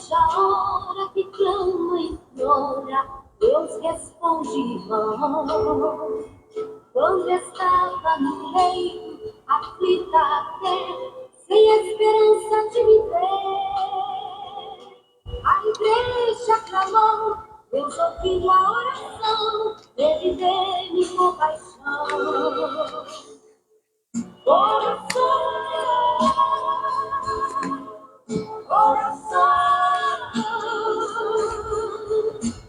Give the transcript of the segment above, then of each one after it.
seja a hora que clama e implora, Deus responde irmão. Quando estava no leito, aflita até, sem esperança de me ver, a igreja clamou, Deus ouviu a oração, Ele deu-me compaixão. Coração, coração,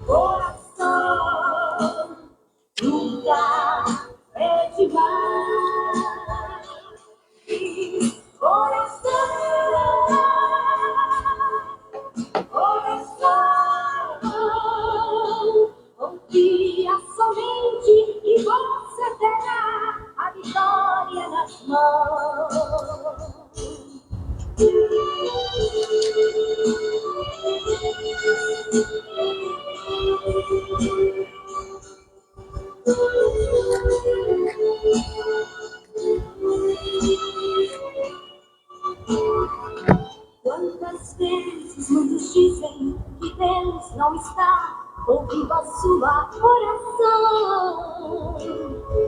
coração, nunca é demais. Coração, coração, confia somente e você terá a vitória nas mãos. Quantas vezes muitos dizem que Deus não está ouvindo a sua oração,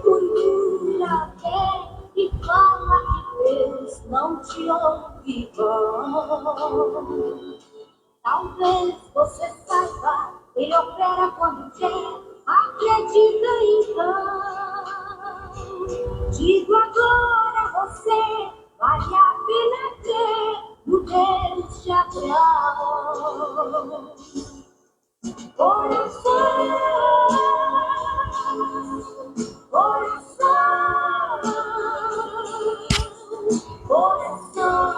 murmura até e fala que Deus não te ouve. Talvez você saiba, Ele opera quando quer, acredita então. Digo agora a você, vale a pena crer no Deus de Abraão. Coração, coração, coração,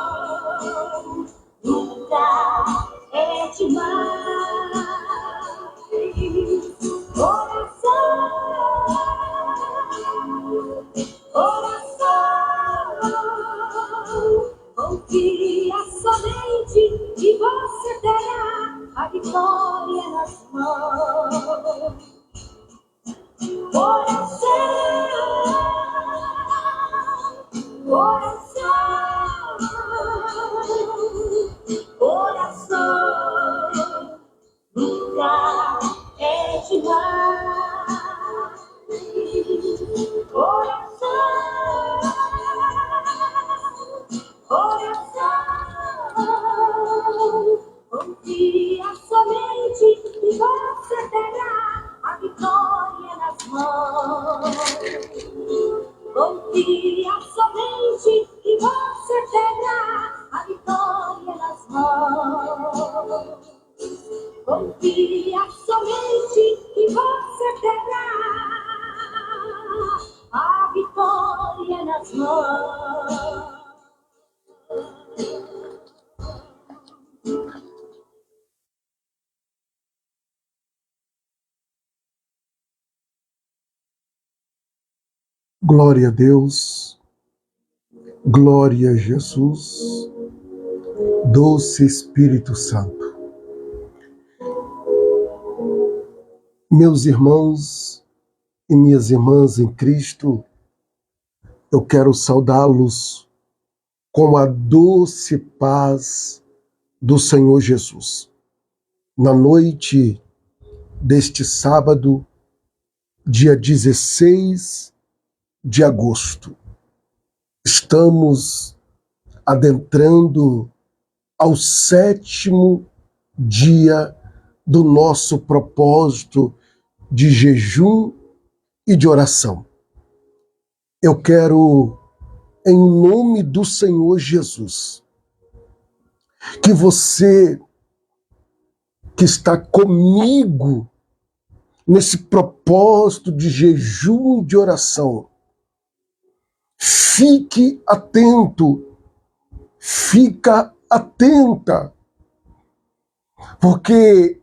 nunca é demais. Coração, coração, confia somente e você terá a vitória nas mãos. Coração, coração, coração, nunca é demais. Coração, coração, confia somente e você terá a vitória nas mãos. Confia somente e você terá a vitória nas mãos. Confia somente e você terá a vitória nas mãos. Glória a Deus, glória a Jesus, doce Espírito Santo. Meus irmãos e minhas irmãs em Cristo, eu quero saudá-los com a doce paz do Senhor Jesus. Na noite deste sábado, dia 16 de agosto, estamos adentrando ao 7º dia do nosso propósito de jejum e de oração. Eu quero, em nome do Senhor Jesus, que você que está comigo nesse propósito de jejum e de oração, fique atento, fica atenta, porque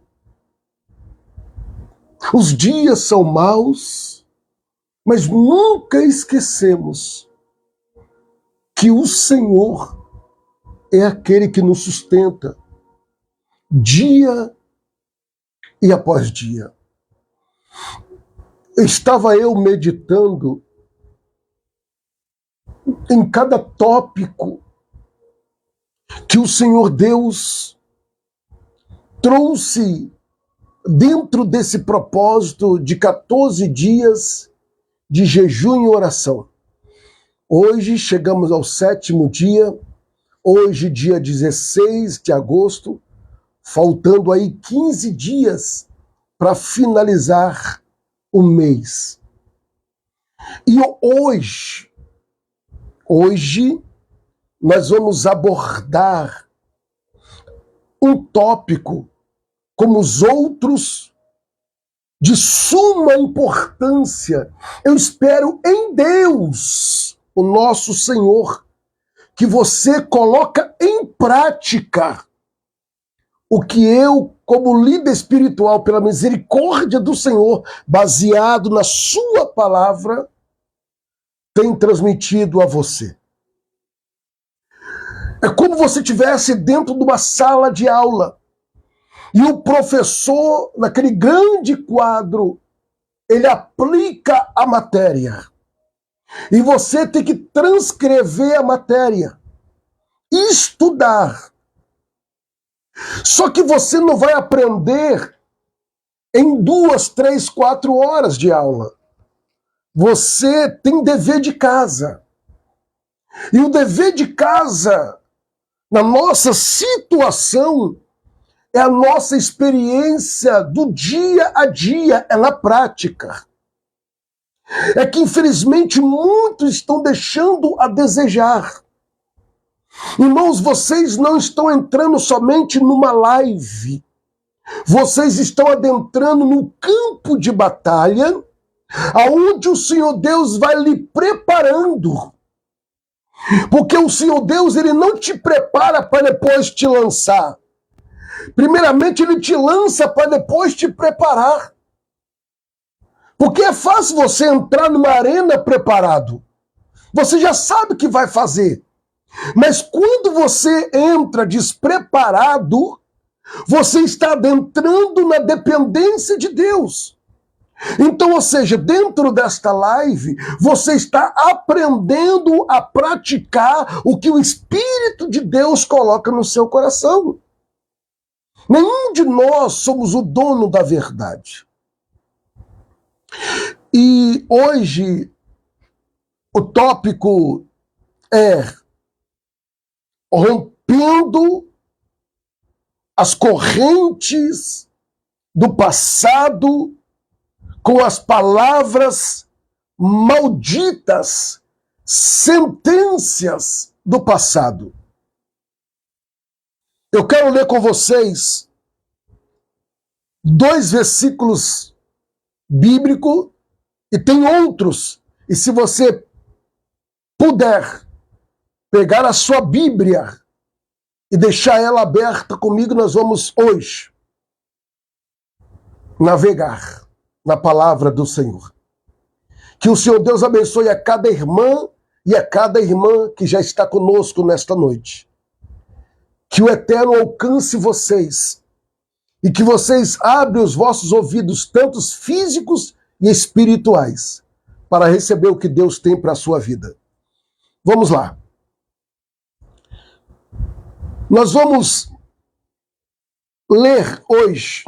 os dias são maus, mas nunca esquecemos que o Senhor é aquele que nos sustenta dia e após dia. Estava eu meditando em cada tópico que o Senhor Deus trouxe dentro desse propósito de 14 dias de jejum e oração. Hoje chegamos ao 7º dia, hoje dia 16 de agosto, faltando aí 15 dias para finalizar o mês. E hoje nós vamos abordar um tópico como os outros de suma importância. Eu espero em Deus, o nosso Senhor, que você coloca em prática o que eu, como líder espiritual, pela misericórdia do Senhor, baseado na sua palavra, tenho transmitido a você. É como você estivesse dentro de uma sala de aula e o professor, naquele grande quadro, ele aplica a matéria. E você tem que transcrever a matéria, estudar. Só que você não vai aprender em 2, 3, 4 horas de aula. Você tem dever de casa. E o dever de casa, na nossa situação, é a nossa experiência do dia a dia, é na prática. É que, infelizmente, muitos estão deixando a desejar. Irmãos, vocês não estão entrando somente numa live. Vocês estão adentrando no campo de batalha, aonde o Senhor Deus vai lhe preparando. Porque o Senhor Deus, ele não te prepara para depois te lançar. Primeiramente, ele te lança para depois te preparar. Porque é fácil você entrar numa arena preparado. Você já sabe o que vai fazer. Mas quando você entra despreparado, você está adentrando na dependência de Deus. Então, ou seja, dentro desta live, você está aprendendo a praticar o que o Espírito de Deus coloca no seu coração. Nenhum de nós somos o dono da verdade. E hoje o tópico é rompendo as correntes do passado com as palavras malditas, sentenças do passado. Eu quero ler com vocês 2 versículos bíblicos e tem outros. E se você puder pegar a sua Bíblia e deixar ela aberta comigo, nós vamos hoje navegar na palavra do Senhor. Que o Senhor Deus abençoe a cada irmã e a cada irmã que já está conosco nesta noite. Que o Eterno alcance vocês e que vocês abrem os vossos ouvidos, tanto físicos e espirituais, para receber o que Deus tem para a sua vida. Vamos lá. Nós vamos ler hoje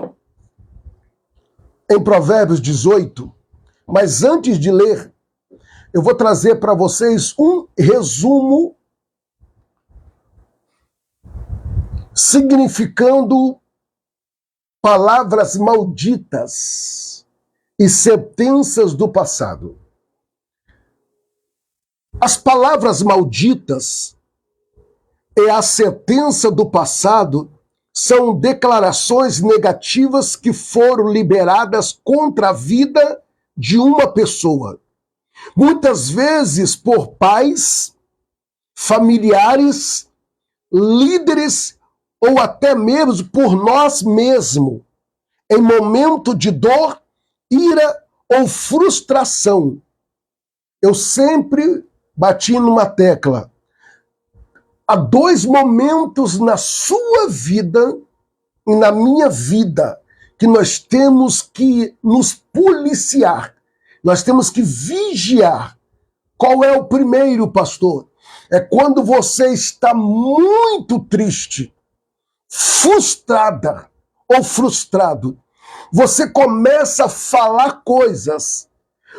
em Provérbios 18, mas antes de ler, eu vou trazer para vocês um resumo significando palavras malditas e sentenças do passado. As palavras malditas e a sentença do passado são declarações negativas que foram liberadas contra a vida de uma pessoa. Muitas vezes por pais, familiares, líderes ou até mesmo por nós mesmos, em momento de dor, ira ou frustração. Eu sempre bati numa tecla. Há 2 momentos na sua vida e na minha vida que nós temos que nos policiar. Nós temos que vigiar. Qual é o primeiro, pastor? É quando você está muito triste, frustrada ou frustrado, você começa a falar coisas,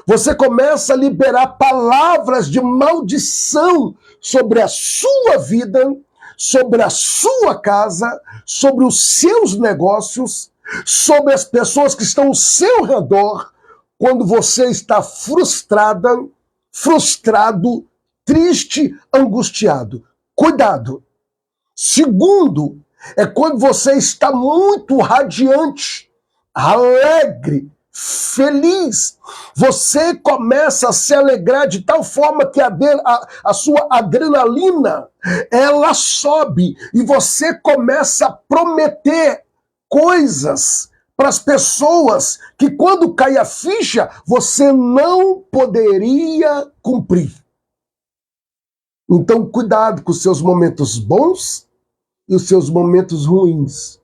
você começa a liberar palavras de maldição sobre a sua vida, sobre a sua casa, sobre os seus negócios, sobre as pessoas que estão ao seu redor, quando você está frustrada, frustrado, triste, angustiado. Cuidado. Segundo, é quando você está muito radiante, alegre, feliz. Você começa a se alegrar de tal forma que a sua adrenalina, ela sobe e você começa a prometer coisas para as pessoas que quando cai a ficha, você não poderia cumprir. Então, cuidado com os seus momentos bons e os seus momentos ruins.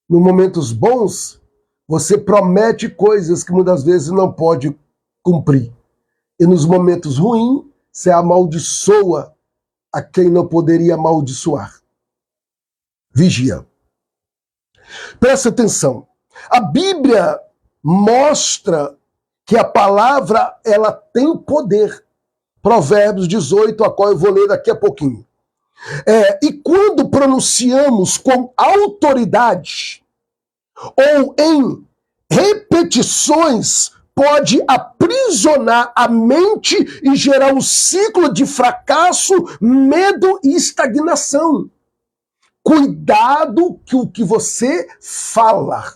Nos momentos bons, você promete coisas que muitas vezes não pode cumprir. E nos momentos ruins, você amaldiçoa a quem não poderia amaldiçoar. Vigia. Presta atenção. A Bíblia mostra que a palavra ela tem poder. Provérbios 18, a qual eu vou ler daqui a pouquinho. E quando pronunciamos com autoridade ou em repetições, pode aprisionar a mente e gerar um ciclo de fracasso, medo e estagnação. Cuidado com o que você fala,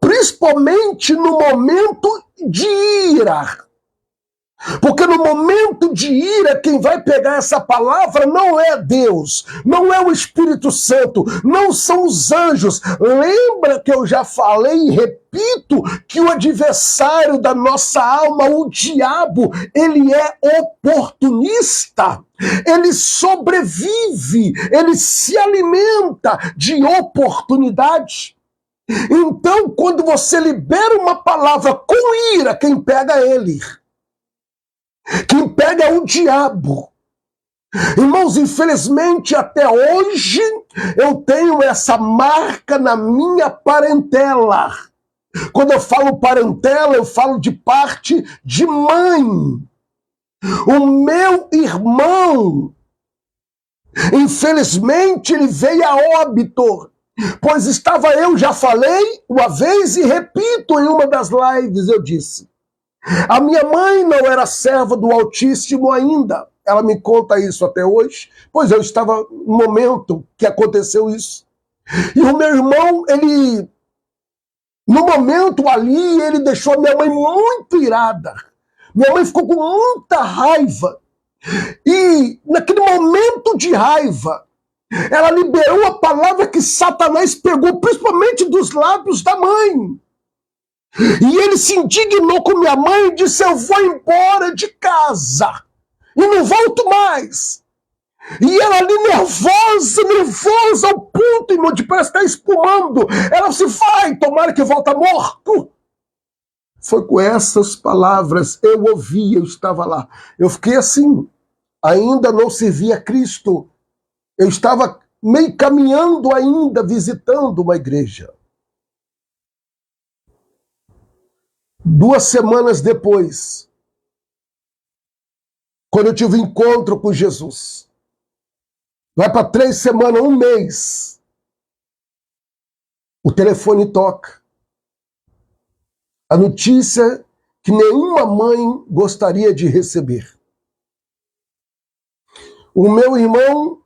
principalmente no momento de ira. Porque no momento de ira, quem vai pegar essa palavra não é Deus, não é o Espírito Santo, não são os anjos. Lembra que eu já falei e repito que o adversário da nossa alma, o diabo, ele é oportunista. Ele sobrevive, ele se alimenta de oportunidade. Então, quando você libera uma palavra com ira, quem pega é ele. Quem pega é o diabo. Irmãos, infelizmente até hoje eu tenho essa marca na minha parentela. Quando eu falo parentela, eu falo de parte de mãe. O meu irmão, infelizmente, ele veio a óbito, pois estava eu, já falei uma vez e repito em uma das lives, eu disse. A minha mãe não era serva do Altíssimo ainda. Ela me conta isso até hoje, pois eu estava no momento que aconteceu isso. E o meu irmão, no momento ali, ele deixou a minha mãe muito irada. Minha mãe ficou com muita raiva. E naquele momento de raiva, ela liberou a palavra que Satanás pegou, principalmente dos lábios da mãe. E ele se indignou com minha mãe e disse: eu vou embora de casa e não volto mais. E ela ali nervosa, ao ponto de parece estar espumando. Ela se vai, tomara que volta morto. Foi com essas palavras, eu ouvi, eu estava lá. Eu fiquei assim, ainda não servia a Cristo. Eu estava meio caminhando ainda, visitando uma igreja. 2 semanas depois, quando eu tive um encontro com Jesus, vai para 3 semanas, 1 mês, o telefone toca. A notícia que nenhuma mãe gostaria de receber. O meu irmão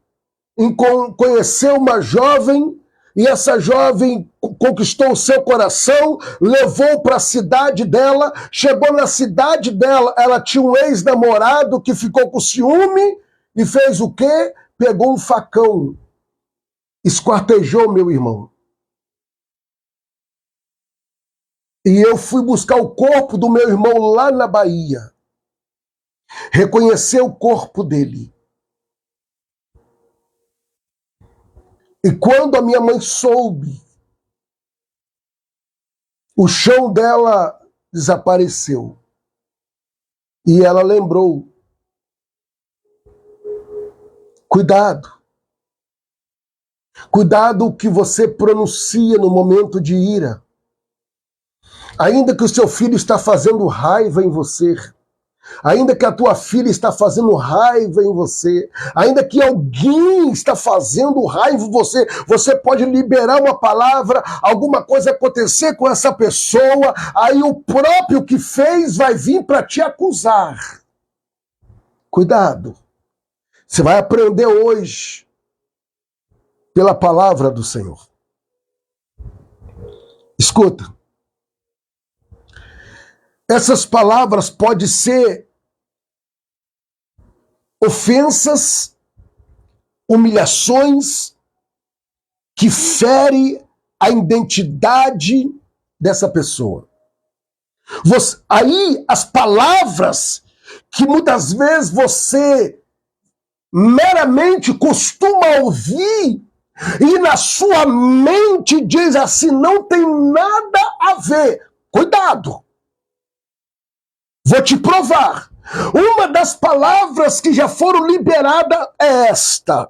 conheceu uma jovem e essa jovem conquistou o seu coração, levou para a cidade dela, chegou na cidade dela, ela tinha um ex-namorado que ficou com ciúme e fez o quê? Pegou um facão, esquartejou meu irmão. E eu fui buscar o corpo do meu irmão lá na Bahia, reconhecer o corpo dele. E quando a minha mãe soube, o chão dela desapareceu. E ela lembrou. Cuidado. Cuidado o que você pronuncia no momento de ira. Ainda que o seu filho está fazendo raiva em você, ainda que a tua filha está fazendo raiva em você, ainda que alguém está fazendo raiva em você, você pode liberar uma palavra, alguma coisa acontecer com essa pessoa, aí o próprio que fez vai vir para te acusar. Cuidado. Você vai aprender hoje pela palavra do Senhor. Escuta. Essas palavras podem ser ofensas, humilhações que ferem a identidade dessa pessoa. Aí as palavras que muitas vezes você meramente costuma ouvir e na sua mente diz assim, não tem nada a ver. Cuidado! Vou te provar. Uma das palavras que já foram liberadas é esta.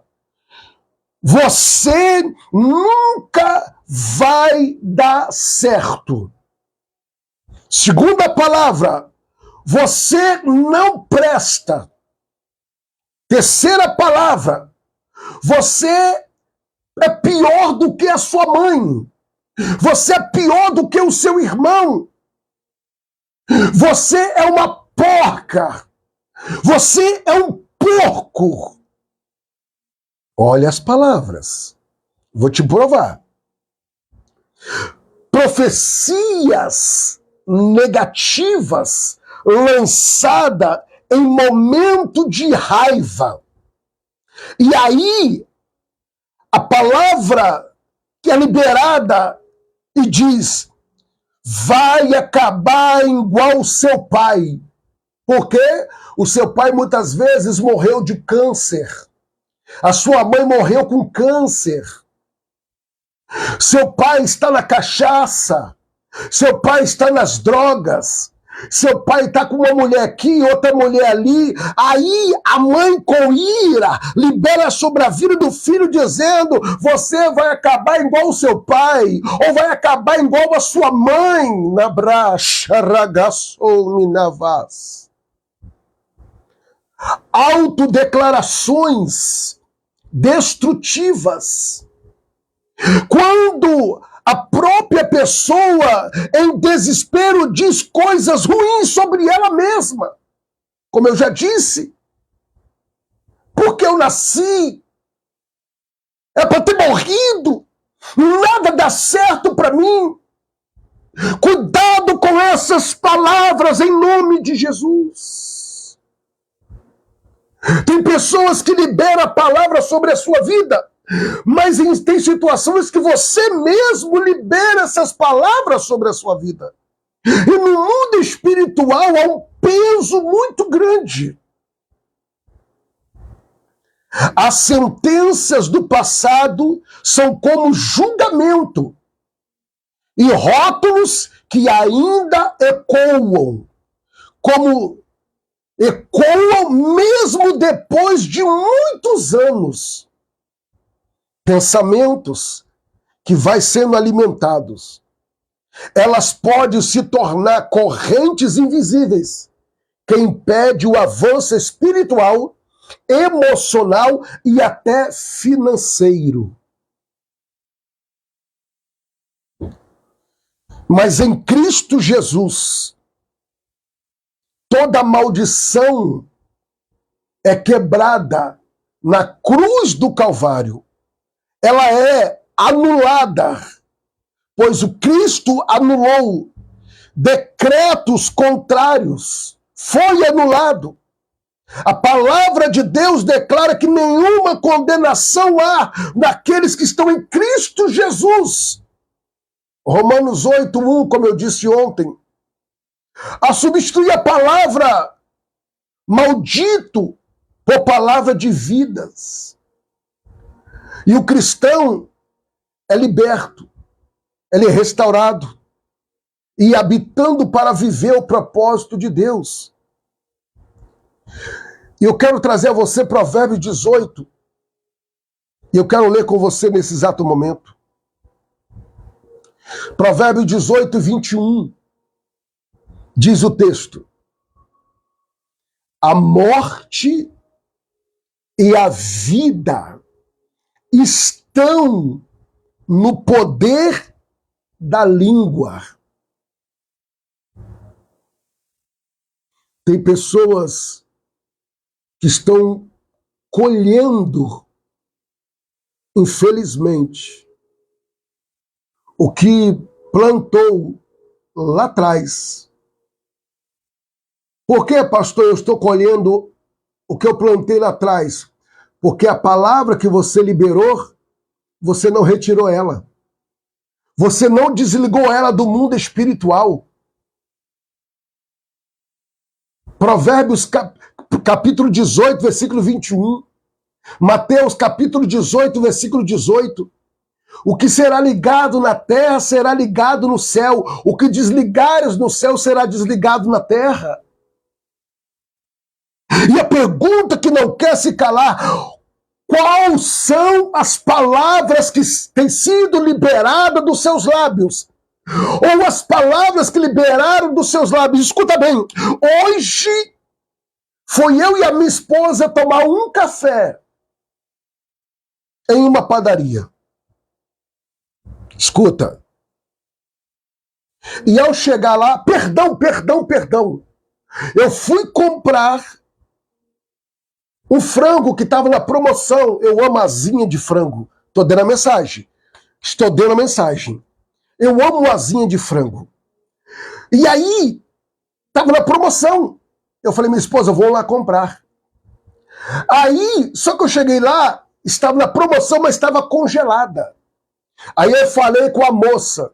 Você nunca vai dar certo. Segunda palavra, você não presta. Terceira palavra, você é pior do que a sua mãe. Você é pior do que o seu irmão. Você é uma porca. Você é um porco. Olha as palavras. Vou te provar. Profecias negativas lançadas em momento de raiva. E aí, a palavra que é liberada e diz, vai acabar igual o seu pai. Porque o seu pai muitas vezes morreu de câncer. A sua mãe morreu com câncer. Seu pai está na cachaça. Seu pai está nas drogas. Seu pai está com uma mulher aqui, outra mulher ali. Aí a mãe com ira libera sobre a vida do filho dizendo, você vai acabar igual o seu pai, ou vai acabar igual a sua mãe. Na bracha ragaçou minavas. Autodeclarações destrutivas. Quando a própria pessoa, em desespero, diz coisas ruins sobre ela mesma. Como eu já disse, porque eu nasci, é para ter morrido, nada dá certo para mim. Cuidado com essas palavras em nome de Jesus. Tem pessoas que liberam a palavra sobre a sua vida, mas tem situações que você mesmo libera essas palavras sobre a sua vida. E no mundo espiritual há um peso muito grande. As sentenças do passado são como julgamento e rótulos que ainda ecoam, como ecoam mesmo depois de muitos anos. Pensamentos que vai sendo alimentados. Elas podem se tornar correntes invisíveis que impedem o avanço espiritual, emocional e até financeiro. Mas em Cristo Jesus, toda maldição é quebrada na cruz do Calvário. Ela é anulada, pois o Cristo anulou decretos contrários, foi anulado. A palavra de Deus declara que nenhuma condenação há naqueles que estão em Cristo Jesus. Romanos 8:1, como eu disse ontem, a substituir a palavra maldito por palavra de vidas. E o cristão é liberto, ele é restaurado e habitando para viver o propósito de Deus. E eu quero trazer a você Provérbios 18, E eu quero ler com você nesse exato momento. Provérbios 18, 21. Diz o texto: a morte e a vida estão no poder da língua. Tem pessoas que estão colhendo, infelizmente, o que plantou lá atrás. Por que, pastor, eu estou colhendo o que eu plantei lá atrás? Porque a palavra que você liberou, você não retirou ela. Você não desligou ela do mundo espiritual. Provérbios capítulo 18, versículo 21. Mateus capítulo 18, versículo 18. O que será ligado na terra será ligado no céu. O que desligares no céu será desligado na terra. E a pergunta que não quer se calar: quais são as palavras que têm sido liberadas dos seus lábios? Ou as palavras que liberaram dos seus lábios? Escuta bem, hoje foi eu e a minha esposa tomar um café em uma padaria. Escuta. E ao chegar lá, perdão. Eu fui comprar um frango que estava na promoção. Eu amo asinha de frango. Estou dando a mensagem. Eu amo asinha de frango. E aí, estava na promoção. Eu falei, minha esposa, vou lá comprar. Aí, só que eu cheguei lá, estava na promoção, mas estava congelada. Aí eu falei com a moça.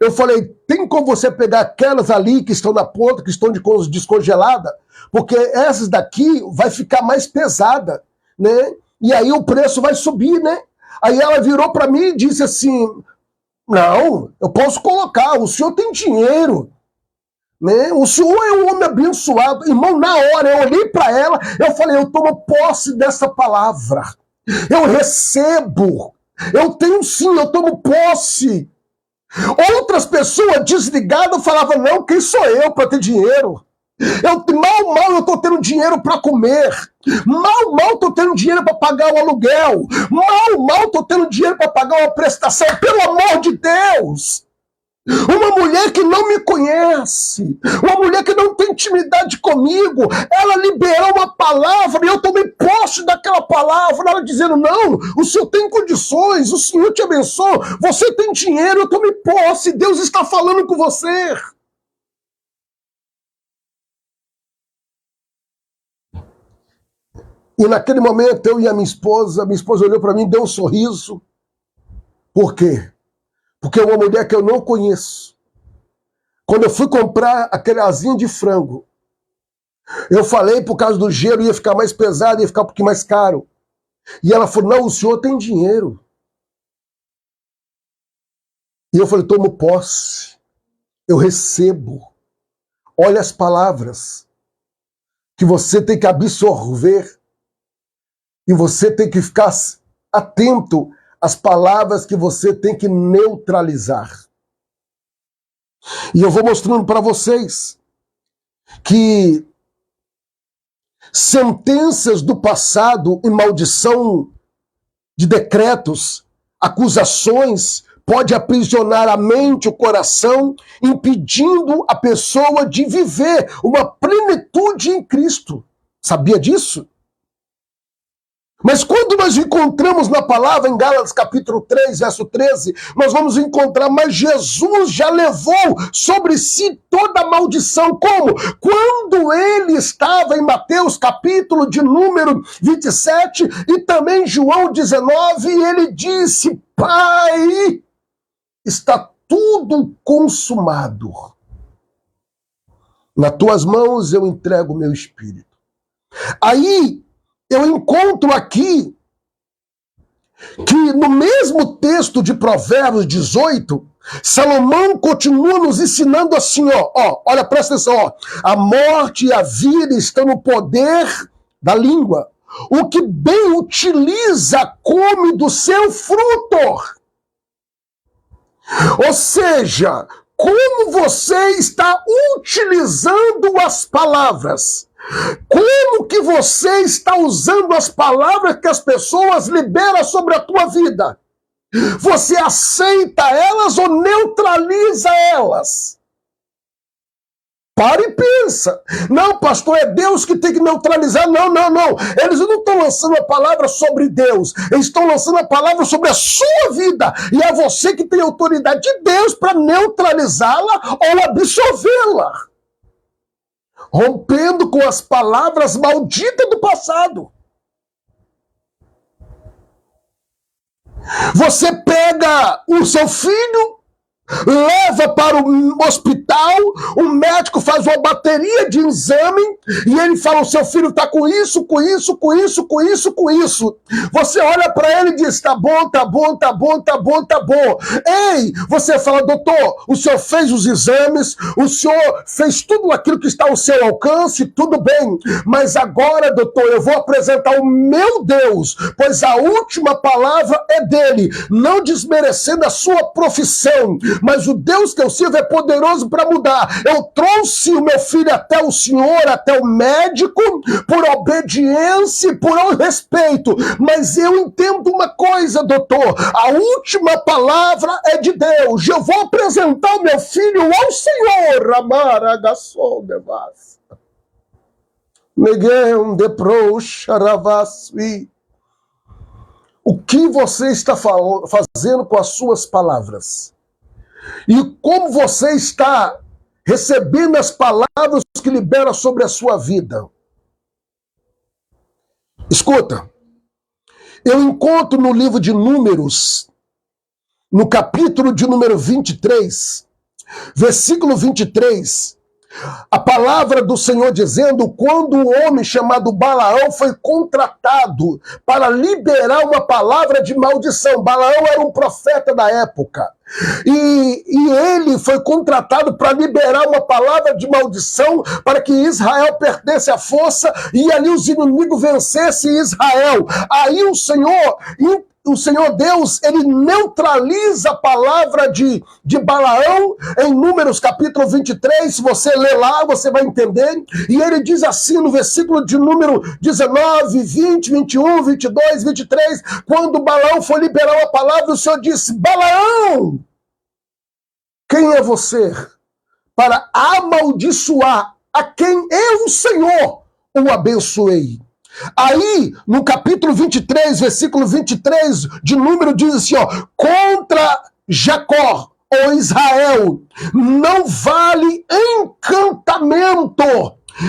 Eu falei, tem como você pegar aquelas ali que estão na ponta, que estão descongeladas? Porque essas daqui vai ficar mais pesada, né? E aí o preço vai subir, né? Aí ela virou para mim e disse assim, não, eu posso colocar, o senhor tem dinheiro, né? O senhor é um homem abençoado. Irmão, na hora eu olhei para ela, eu falei, eu tomo posse dessa palavra. Eu recebo. Eu tenho sim, eu tomo posse. Outras pessoas desligadas falavam, não, quem sou eu para ter dinheiro? Mal eu estou tendo dinheiro para comer. Mal estou tendo dinheiro para pagar o aluguel. Mal estou tendo dinheiro para pagar uma prestação. Pelo amor de Deus! Uma mulher que não me conhece, uma mulher que não tem intimidade comigo, ela liberou uma palavra e eu tomei posse daquela palavra, ela dizendo, não, o senhor tem condições, o senhor te abençoou, você tem dinheiro, eu tomei posse, Deus está falando com você. E naquele momento eu e a minha esposa olhou para mim e deu um sorriso. Por quê? Porque é uma mulher que eu não conheço. Quando eu fui comprar aquele asinho de frango, eu falei por causa do gelo ia ficar mais pesado, ia ficar um pouquinho mais caro. E ela falou, não, o senhor tem dinheiro. E eu falei, tomo posse. Eu recebo. Olha as palavras que você tem que absorver. E você tem que ficar atento às palavras que você tem que neutralizar. E eu vou mostrando para vocês que sentenças do passado e maldição de decretos, acusações, pode aprisionar a mente, o coração, impedindo a pessoa de viver uma plenitude em Cristo. Sabia disso? Mas quando nós encontramos na palavra, em Gálatas capítulo 3, verso 13, nós vamos encontrar, mas Jesus já levou sobre si toda a maldição. Como? Quando ele estava em Mateus capítulo de número 27 e também João 19, ele disse, Pai, está tudo consumado. Nas tuas mãos eu entrego o meu espírito. Aí, eu encontro aqui que no mesmo texto de Provérbios 18, Salomão continua nos ensinando assim, olha, presta atenção, a morte e a vida estão no poder da língua. o que bem utiliza come do seu fruto. Ou seja, como você está utilizando as palavras? Como que você está usando as palavras que as pessoas liberam sobre a tua vida? Você aceita elas ou neutraliza elas? Para e pensa. Não, pastor, é Deus que tem que neutralizar. Não. Eles não estão lançando a palavra sobre Deus. Eles estão lançando a palavra sobre a sua vida. E é você que tem autoridade de Deus para neutralizá-la ou absorvê-la. Rompendo com as palavras malditas do passado. Você pega o seu filho, leva para o hospital, o médico faz uma bateria de exame e ele fala: o seu filho está com isso. Você olha para ele e diz: tá bom. Ei, você fala: doutor, o senhor fez os exames, o senhor fez tudo aquilo que está ao seu alcance, tudo bem, mas agora, doutor, eu vou apresentar o meu Deus, pois a última palavra é dele, não desmerecendo a sua profissão, mas o Deus que eu sirvo é poderoso para mudar. Eu trouxe o meu filho até o senhor, até o médico, por obediência e por respeito. Mas eu entendo uma coisa, doutor. A última palavra é de Deus. Eu vou apresentar o meu filho ao Senhor. Amaragaçou devas. Neguem de proxaravasvi. O que você está fazendo com as suas palavras? E como você está recebendo as palavras que libera sobre a sua vida? Escuta, eu encontro no livro de Números, no capítulo de número 23, versículo 23, a palavra do Senhor dizendo: quando um homem chamado Balaão foi contratado para liberar uma palavra de maldição. Balaão era um profeta da época. E ele foi contratado para liberar uma palavra de maldição para que Israel perdesse a força e ali os inimigos vencessem Israel. Aí o Senhor Deus, ele neutraliza a palavra de Balaão em Números capítulo 23, se você ler lá, você vai entender, e ele diz assim no versículo de número 19, 20, 21, 22, 23, quando Balaão foi liberar uma palavra, o Senhor disse: Balaão, quem é você para amaldiçoar a quem eu, o Senhor, o abençoei? Aí, no capítulo 23, versículo 23 de Número, diz assim, ó: contra Jacó, ou Israel, não vale encantamento,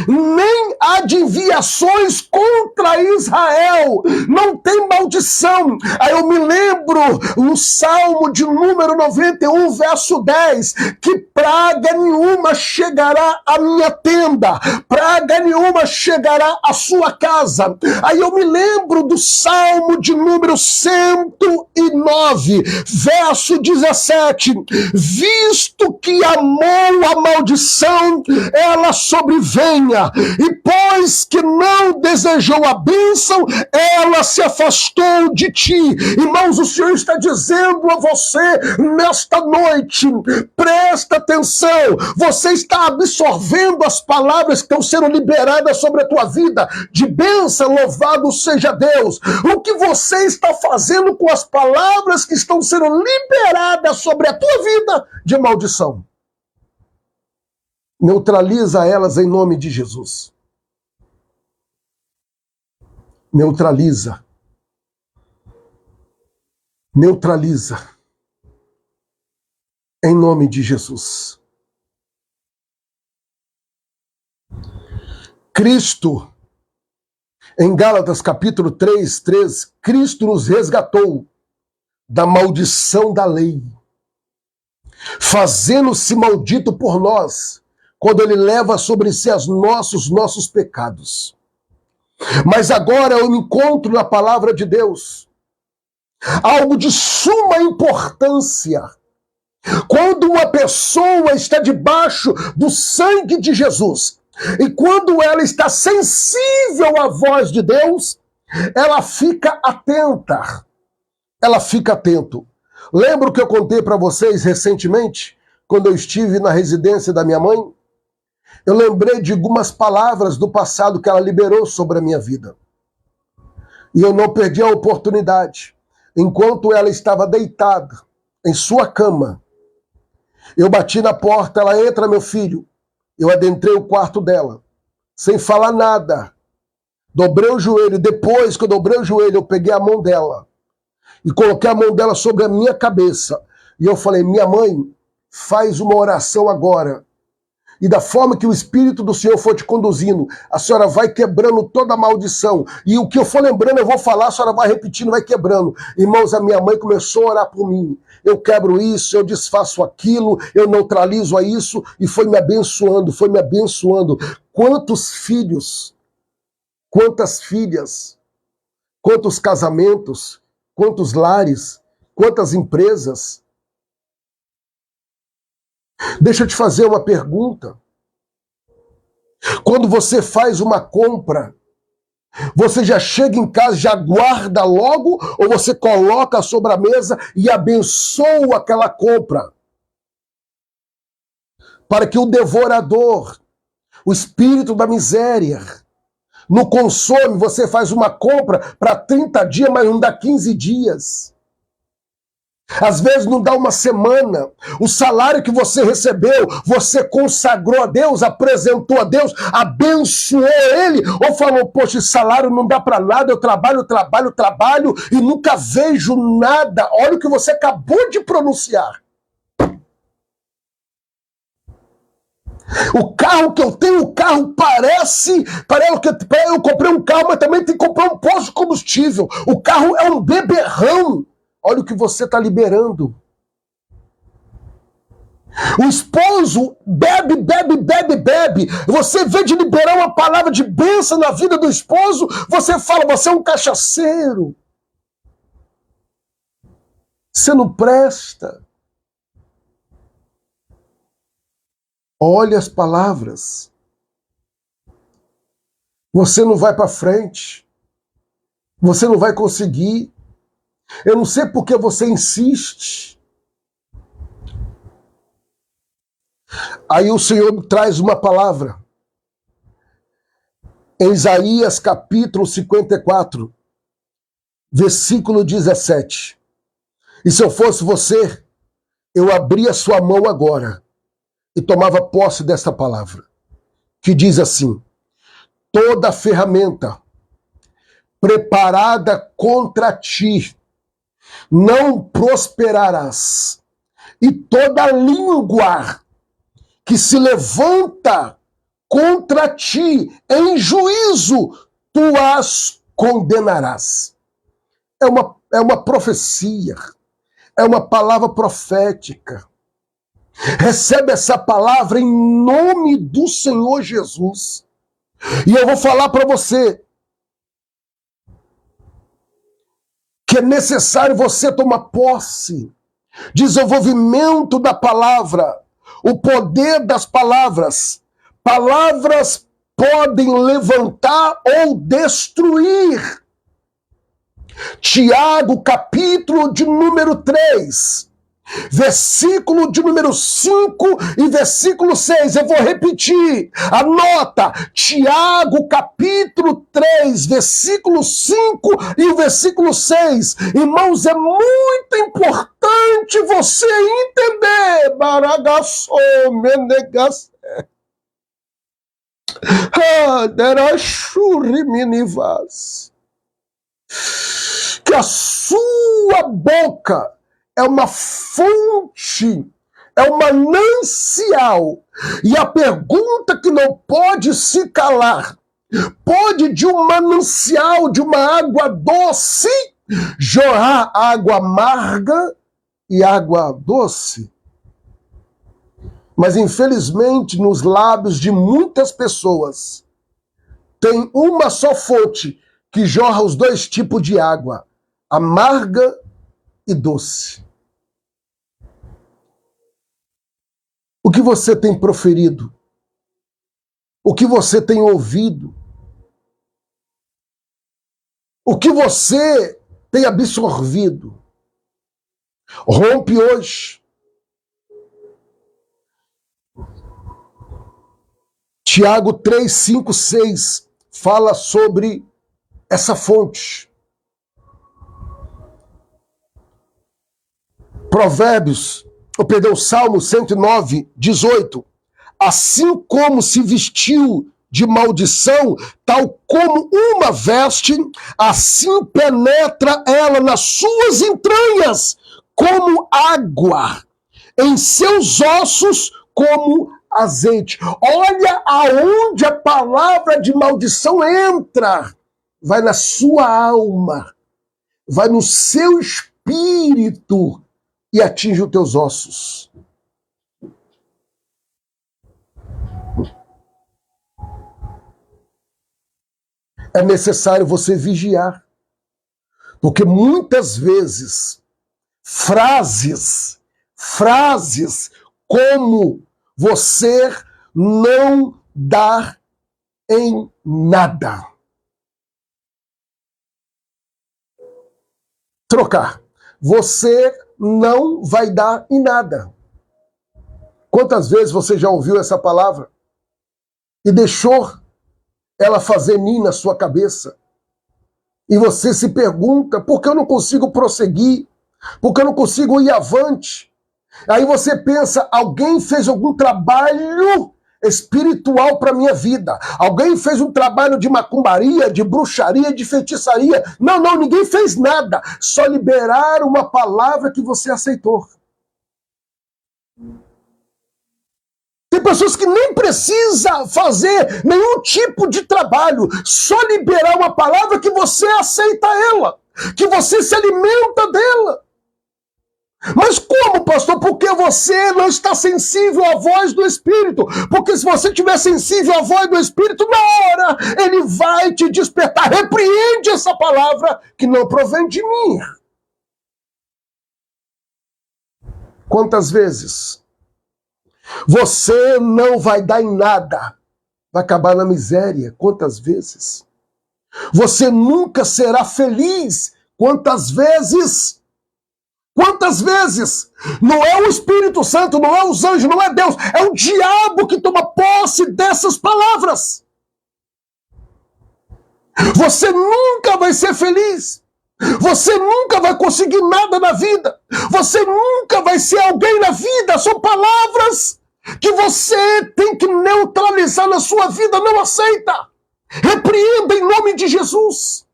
nem adivinhações contra Israel, não tem maldição. Aí eu me lembro no Salmo de número 91, verso 10, que praga nenhuma chegará à minha tenda, praga nenhuma chegará à sua casa. Aí eu me lembro do Salmo de número 109, verso 17, visto que amou a maldição, ela sobrevém, e pois que não desejou a bênção, ela se afastou de ti. Irmãos, o Senhor está dizendo a você nesta noite, presta atenção, você está absorvendo as palavras que estão sendo liberadas sobre a tua vida de bênção, louvado seja Deus. O que você está fazendo com as palavras que estão sendo liberadas sobre a tua vida de maldição? Neutraliza elas em nome de Jesus. Neutraliza. Neutraliza. Em nome de Jesus. Cristo, em Gálatas capítulo 3, Cristo nos resgatou da maldição da lei, fazendo-se maldito por nós, quando ele leva sobre si os nossos pecados. Mas agora eu encontro na palavra de Deus algo de suma importância. Quando uma pessoa está debaixo do sangue de Jesus, e quando ela está sensível à voz de Deus, ela fica atenta. Ela fica atento. Lembra o que eu contei para vocês recentemente, quando eu estive na residência da minha mãe? Eu lembrei de algumas palavras do passado que ela liberou sobre a minha vida. E eu não perdi a oportunidade. Enquanto ela estava deitada em sua cama, eu bati na porta, ela entra, meu filho. Eu adentrei o quarto dela, sem falar nada. Dobrei o joelho. Depois que eu dobrei o joelho, eu peguei a mão dela e coloquei a mão dela sobre a minha cabeça. E eu falei, minha mãe, faz uma oração agora. E da forma que o Espírito do Senhor for te conduzindo, a senhora vai quebrando toda a maldição. E o que eu for lembrando, eu vou falar, a senhora vai repetindo, vai quebrando. Irmãos, a minha mãe começou a orar por mim. Eu quebro isso, eu desfaço aquilo, eu neutralizo a isso, e foi me abençoando, foi me abençoando. Quantos filhos, quantas filhas, quantos casamentos, quantos lares, quantas empresas. Deixa eu te fazer uma pergunta. Quando você faz uma compra, você já chega em casa, já guarda logo, ou você coloca sobre a mesa e abençoa aquela compra? Para que o devorador, o espírito da miséria, não consome. Você faz uma compra para 30 dias, mas não dá 15 dias. Às vezes não dá uma semana. O salário que você recebeu, você consagrou a Deus, apresentou a Deus, abençoou ele, ou falou, poxa, esse salário não dá para nada, eu trabalho e nunca vejo nada. Olha o que você acabou de pronunciar. O carro que eu tenho, o carro parece que eu comprei um carro, mas também tem que comprar um posto de combustível. O carro é um beberrão. Olha o que você está liberando. O esposo bebe. Você, em vez de liberar uma palavra de bênção na vida do esposo, você fala, você é um cachaceiro. Você não presta. Olha as palavras. Você não vai para frente. Você não vai conseguir. Eu não sei por que você insiste. Aí o Senhor traz uma palavra. Em Isaías capítulo 54, versículo 17. E se eu fosse você, eu abria sua mão agora e tomava posse desta palavra, que diz assim: toda ferramenta preparada contra ti não prosperarás, e toda língua que se levanta contra ti em juízo, tu as condenarás. É uma profecia, é uma palavra profética. Recebe essa palavra em nome do Senhor Jesus. E eu vou falar para você que é necessário você tomar posse, desenvolvimento da palavra, o poder das palavras. Palavras podem levantar ou destruir. Tiago, capítulo de número 3, versículo de número 5 e versículo 6. Eu vou repetir. Anota. Tiago, capítulo 3, versículo 5 e o versículo 6. Irmãos, é muito importante você entender. Baragaço, menegas. Que a sua boca é uma fonte, é um manancial. E a pergunta que não pode se calar: pode de um manancial, de uma água doce, jorrar água amarga e água doce? Mas infelizmente nos lábios de muitas pessoas tem uma só fonte que jorra os dois tipos de água, amarga e doce. O que você tem proferido? O que você tem ouvido? o que você tem absorvido. Rompe hoje. Tiago 3, 5, 6 fala sobre essa fonte. Salmo 109, 18. Assim como se vestiu de maldição, tal como uma veste, assim penetra ela nas suas entranhas, como água, em seus ossos, como azeite. Olha aonde a palavra de maldição entra. Vai na sua alma, vai no seu espírito e atinge os teus ossos. É necessário você vigiar, porque muitas vezes frases como você não dá em nada. Trocar. Você não vai dar em nada. Quantas vezes você já ouviu essa palavra e deixou ela fazer ninho na sua cabeça? E você se pergunta, por que eu não consigo prosseguir? Por que eu não consigo ir avante? Aí você pensa, alguém fez algum trabalho espiritual para minha vida. Alguém fez um trabalho de macumbaria, de bruxaria, de feitiçaria. Não, ninguém fez nada. Só liberaram uma palavra que você aceitou. Tem pessoas que nem precisam fazer nenhum tipo de trabalho. Só liberar uma palavra que você aceita ela. Que você se alimenta dela. Mas como, pastor? Porque você não está sensível à voz do Espírito. Porque se você estiver sensível à voz do Espírito, na hora ele vai te despertar. Repreende essa palavra que não provém de mim. Quantas vezes você não vai dar em nada, vai acabar na miséria? Quantas vezes? Você nunca será feliz? Quantas vezes? Quantas vezes? Não é o Espírito Santo, não é os anjos, não é Deus, é o diabo que toma posse dessas palavras. Você nunca vai ser feliz. Você nunca vai conseguir nada na vida. Você nunca vai ser alguém na vida. São palavras que você tem que neutralizar na sua vida. Não aceita. Repreenda em nome de Jesus.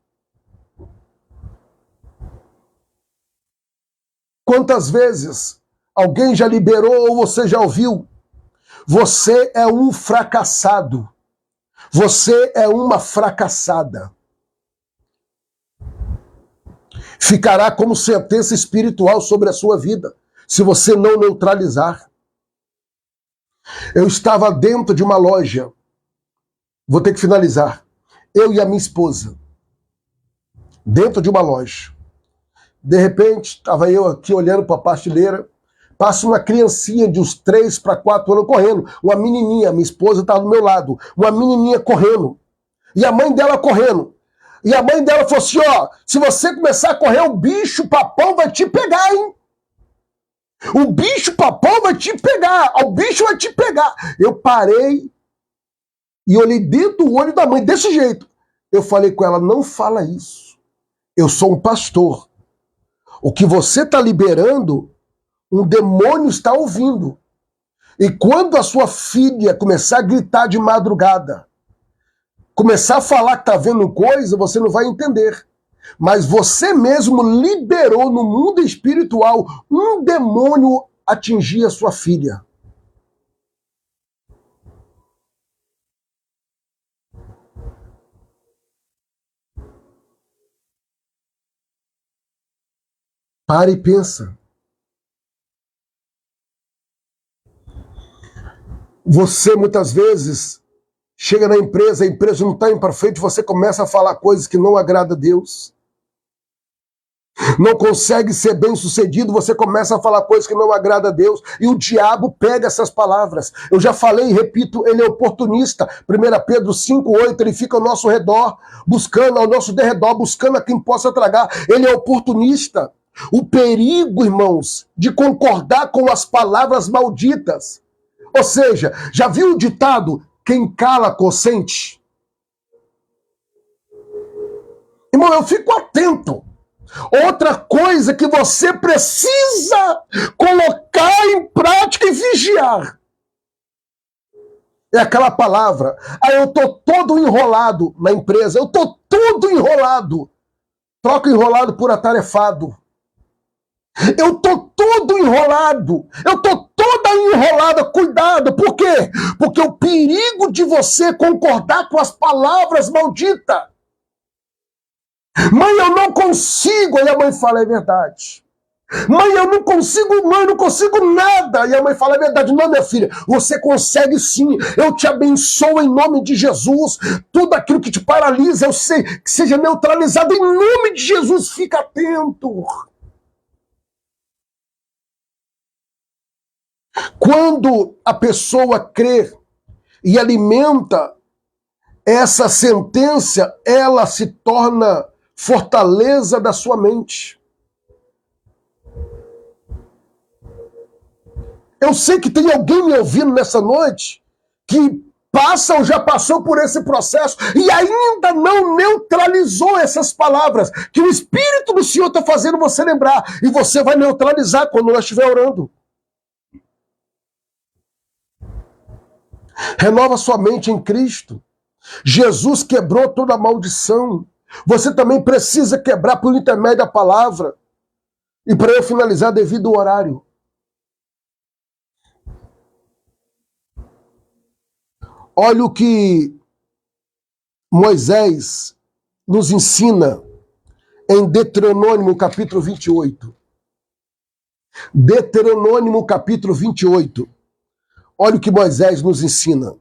Quantas vezes alguém já liberou ou você já ouviu? Você é um fracassado. Você é uma fracassada. Ficará como sentença espiritual sobre a sua vida, se você não neutralizar. Eu estava dentro de uma loja. Vou ter que finalizar. Eu e a minha esposa. Dentro de uma loja. De repente, estava eu aqui olhando para a prateleira, passa uma criancinha de uns 3 para 4 anos correndo, uma menininha, minha esposa estava do meu lado, uma menininha correndo, e a mãe dela correndo. E a mãe dela falou assim, ó, se você começar a correr, o bicho papão vai te pegar, hein? O bicho papão vai te pegar, o bicho vai te pegar. Eu parei e olhei dentro do olho da mãe, desse jeito. Eu falei com ela, não fala isso. Eu sou um pastor. O que você está liberando, um demônio está ouvindo. E quando a sua filha começar a gritar de madrugada, começar a falar que está vendo coisa, você não vai entender. Mas você mesmo liberou no mundo espiritual um demônio atingir a sua filha. Para e pensa. Você muitas vezes chega na empresa, a empresa não está indo para frente, você começa a falar coisas que não agradam a Deus. não consegue ser bem-sucedido, você começa a falar coisas que não agrada a Deus, e o diabo pega essas palavras. Eu já falei e repito, ele é oportunista. 1 Pedro 5,8, ele fica ao nosso redor, buscando, ao nosso derredor, buscando a quem possa tragar. Ele é oportunista. O perigo, irmãos, de concordar com as palavras malditas. Ou seja, já viu o ditado, quem cala consente? Irmão, eu fico atento. Outra coisa que você precisa colocar em prática e vigiar é aquela palavra. Eu tô todo enrolado na empresa, eu tô todo enrolado. Troca enrolado por atarefado. Eu tô todo enrolado, eu tô toda enrolada, cuidado, por quê? Porque o perigo de você concordar com as palavras malditas. Mãe, eu não consigo. Aí a mãe fala, é verdade. Mãe, eu não consigo, mãe, eu não consigo nada. E a mãe fala, é verdade. Não, minha filha, você consegue sim. Eu te abençoo em nome de Jesus. Tudo aquilo que te paralisa, eu sei que seja neutralizado em nome de Jesus. Fica atento. Quando a pessoa crê e alimenta essa sentença, ela se torna fortaleza da sua mente. Eu sei que tem alguém me ouvindo nessa noite que passa ou já passou por esse processo e ainda não neutralizou essas palavras que o Espírito do Senhor está fazendo você lembrar. E você vai neutralizar quando nós estiver orando. Renova sua mente em Cristo. Jesus quebrou toda a maldição. Você também precisa quebrar por intermédio da palavra. E para eu finalizar, devido ao horário. Olha o que Moisés nos ensina em Deuteronômio capítulo 28. Deuteronômio capítulo 28. Olha o que Moisés nos ensina.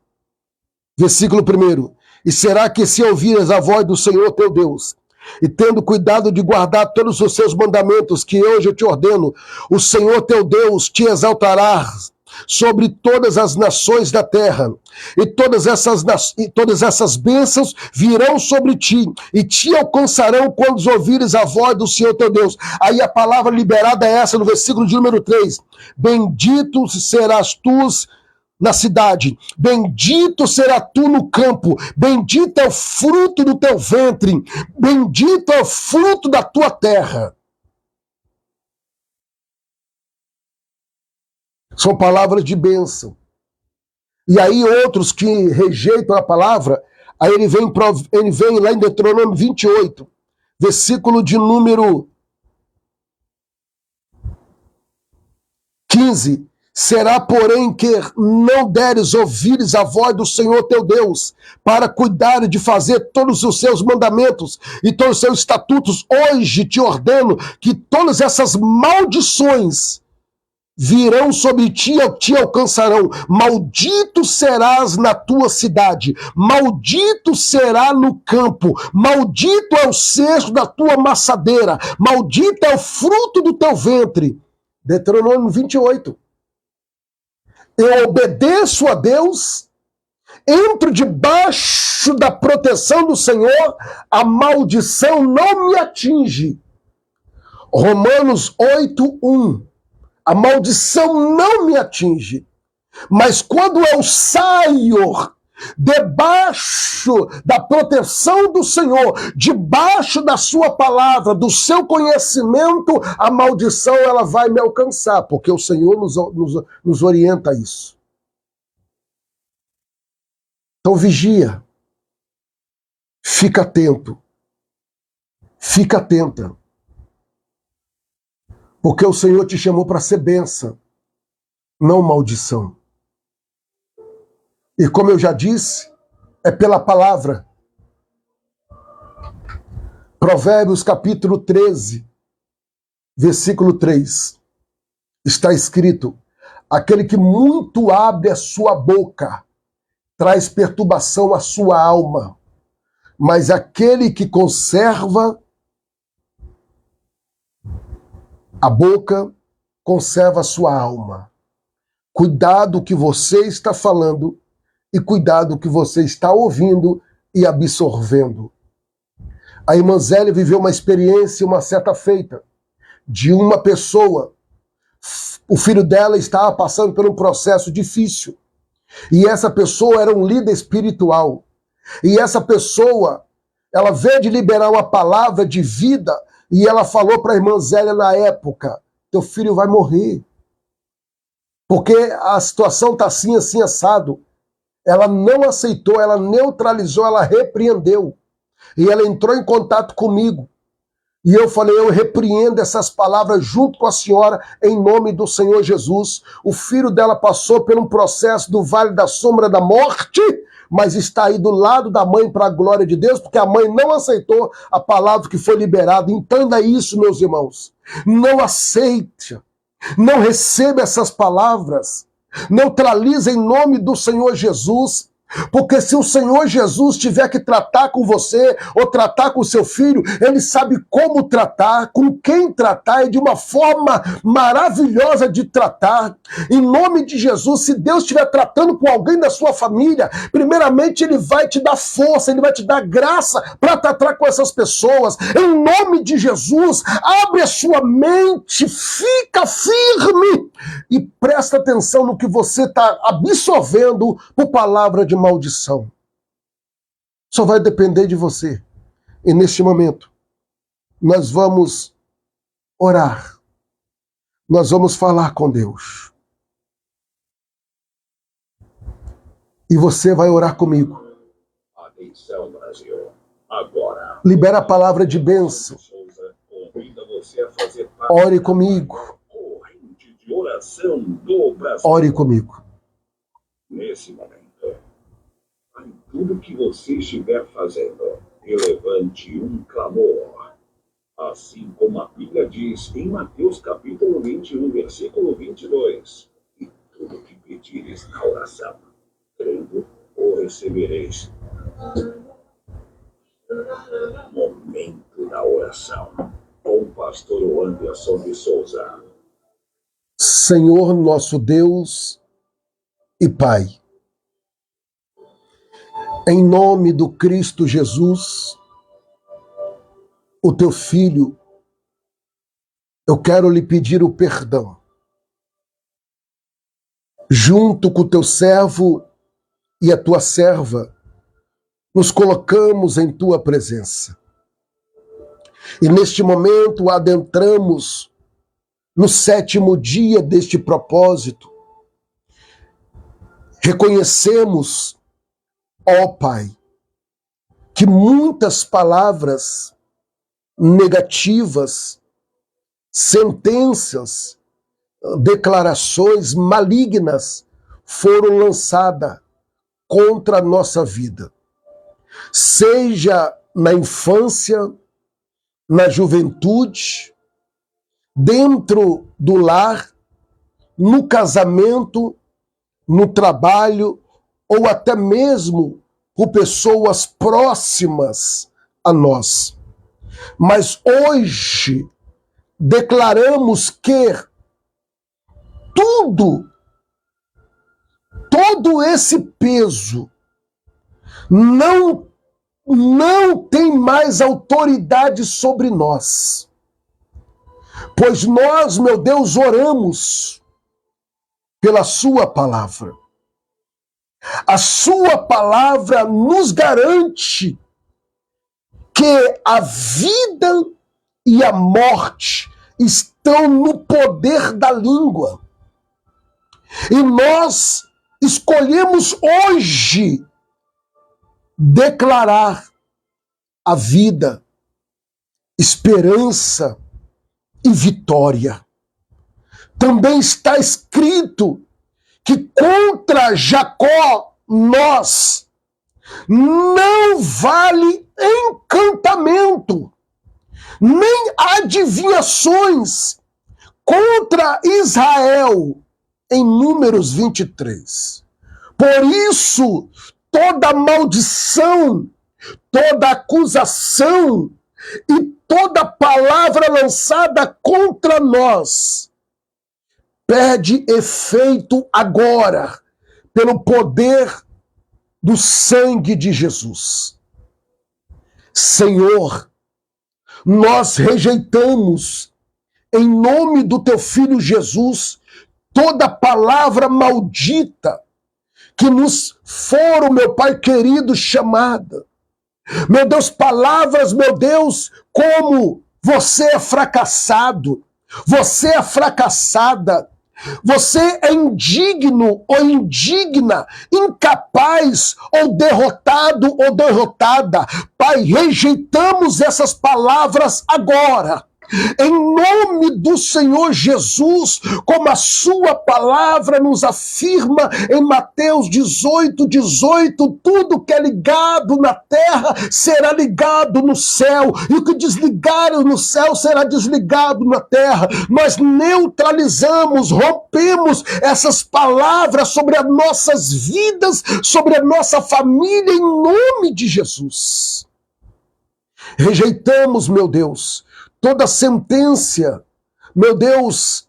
Versículo 1. E será que se ouvires a voz do Senhor teu Deus, e tendo cuidado de guardar todos os seus mandamentos que hoje eu te ordeno, o Senhor teu Deus te exaltará sobre todas as nações da terra, e todas essas bênçãos virão sobre ti, e te alcançarão quando ouvires a voz do Senhor teu Deus. Aí a palavra liberada é essa no versículo de número 3. Bendito serás tu na cidade, bendito será tu no campo, bendito é o fruto do teu ventre, bendito é o fruto da tua terra. São palavras de bênção. E aí outros que rejeitam a palavra, aí ele vem lá em Deuteronômio 28, versículo de número 15. Será, porém, que não deres ouvires a voz do Senhor teu Deus, para cuidar de fazer todos os seus mandamentos e todos os seus estatutos. Hoje te ordeno que todas essas maldições virão sobre ti e te alcançarão. Maldito serás na tua cidade, maldito será no campo, maldito é o cesto da tua maçadeira, maldito é o fruto do teu ventre. Deuteronômio 28. Eu obedeço a Deus, entro debaixo da proteção do Senhor, a maldição não me atinge. Romanos 8:1. A maldição não me atinge. Mas quando eu saio debaixo da proteção do Senhor, debaixo da sua palavra, do seu conhecimento, a maldição ela vai me alcançar, porque o Senhor nos orienta a isso. Então vigia, fica atento, fica atenta, porque o Senhor te chamou para ser bênção, não maldição. E como eu já disse, é pela palavra. Provérbios capítulo 13, versículo 3. Está escrito: aquele que muito abre a sua boca traz perturbação à sua alma, mas aquele que conserva A boca conserva a sua alma. Cuidado o que você está falando e cuidado o que você está ouvindo e absorvendo. A irmã Zélia viveu uma experiência uma certa feita de uma pessoa. O filho dela estava passando por um processo difícil. E essa pessoa era um líder espiritual. E essa pessoa, ela veio de liberar uma palavra de vida e ela falou para a irmã Zélia na época: teu filho vai morrer. Porque a situação está assim, assim, assado. Ela não aceitou, ela neutralizou, ela repreendeu. E ela entrou em contato comigo. E eu falei, eu repreendo essas palavras junto com a senhora, em nome do Senhor Jesus. O filho dela passou por um processo do vale da sombra da morte, mas está aí do lado da mãe para a glória de Deus, porque a mãe não aceitou a palavra que foi liberada. Entenda isso, meus irmãos. Não aceite, não receba essas palavras. Neutralize em nome do Senhor Jesus. Porque se o Senhor Jesus tiver que tratar com você ou tratar com seu filho, ele sabe como tratar, com quem tratar e de uma forma maravilhosa de tratar. Em nome de Jesus, se Deus estiver tratando com alguém da sua família, primeiramente ele vai te dar força, ele vai te dar graça para tratar com essas pessoas. Em nome de Jesus, abre a sua mente, fica firme e presta atenção no que você está absorvendo por palavra de maldição. Só vai depender de você. E neste momento, nós vamos orar. Nós vamos falar com Deus. E você vai orar comigo. Atenção, Brasil. Agora. Libera a palavra de bênção. Ore comigo. De oração do Brasil. Ore comigo. Nesse momento, em tudo que você estiver fazendo, e levante um clamor. Assim como a Bíblia diz em Mateus capítulo 21, versículo 22. E tudo que pedires na oração, crendo, o recebereis. Momento da oração. Com o pastor Anderson de Souza. Senhor nosso Deus e Pai, em nome do Cristo Jesus, o teu Filho, eu quero lhe pedir o perdão. Junto com o teu servo e a tua serva, nos colocamos em tua presença. E neste momento adentramos no 7º dia deste propósito. Reconhecemos, ó Pai, que muitas palavras negativas, sentenças, declarações malignas foram lançadas contra a nossa vida. Seja na infância, na juventude, dentro do lar, no casamento, no trabalho, ou até mesmo por pessoas próximas a nós. Mas hoje declaramos que todo esse peso não tem mais autoridade sobre nós. Pois nós, meu Deus, oramos pela sua palavra. A sua palavra nos garante que a vida e a morte estão no poder da língua. E nós escolhemos hoje declarar a vida, esperança e vitória. Também está escrito que contra Jacó nós não vale encantamento, nem adivinhações contra Israel, em Números 23. Por isso, toda maldição, toda acusação e toda palavra lançada contra nós perde efeito agora, pelo poder do sangue de Jesus. Senhor, nós rejeitamos, em nome do teu Filho Jesus, toda palavra maldita que nos foram, meu Pai querido, chamada. Meu Deus, palavras, meu Deus, como você é fracassado, você é fracassada, você é indigno ou indigna, incapaz ou derrotado ou derrotada. Pai, rejeitamos essas palavras agora. Em nome do Senhor Jesus, como a sua palavra nos afirma em Mateus 18:18, tudo que é ligado na terra será ligado no céu, e o que desligaram no céu será desligado na terra. Nós neutralizamos, rompemos essas palavras sobre as nossas vidas, sobre a nossa família, em nome de Jesus. Rejeitamos, meu Deus, toda sentença, meu Deus,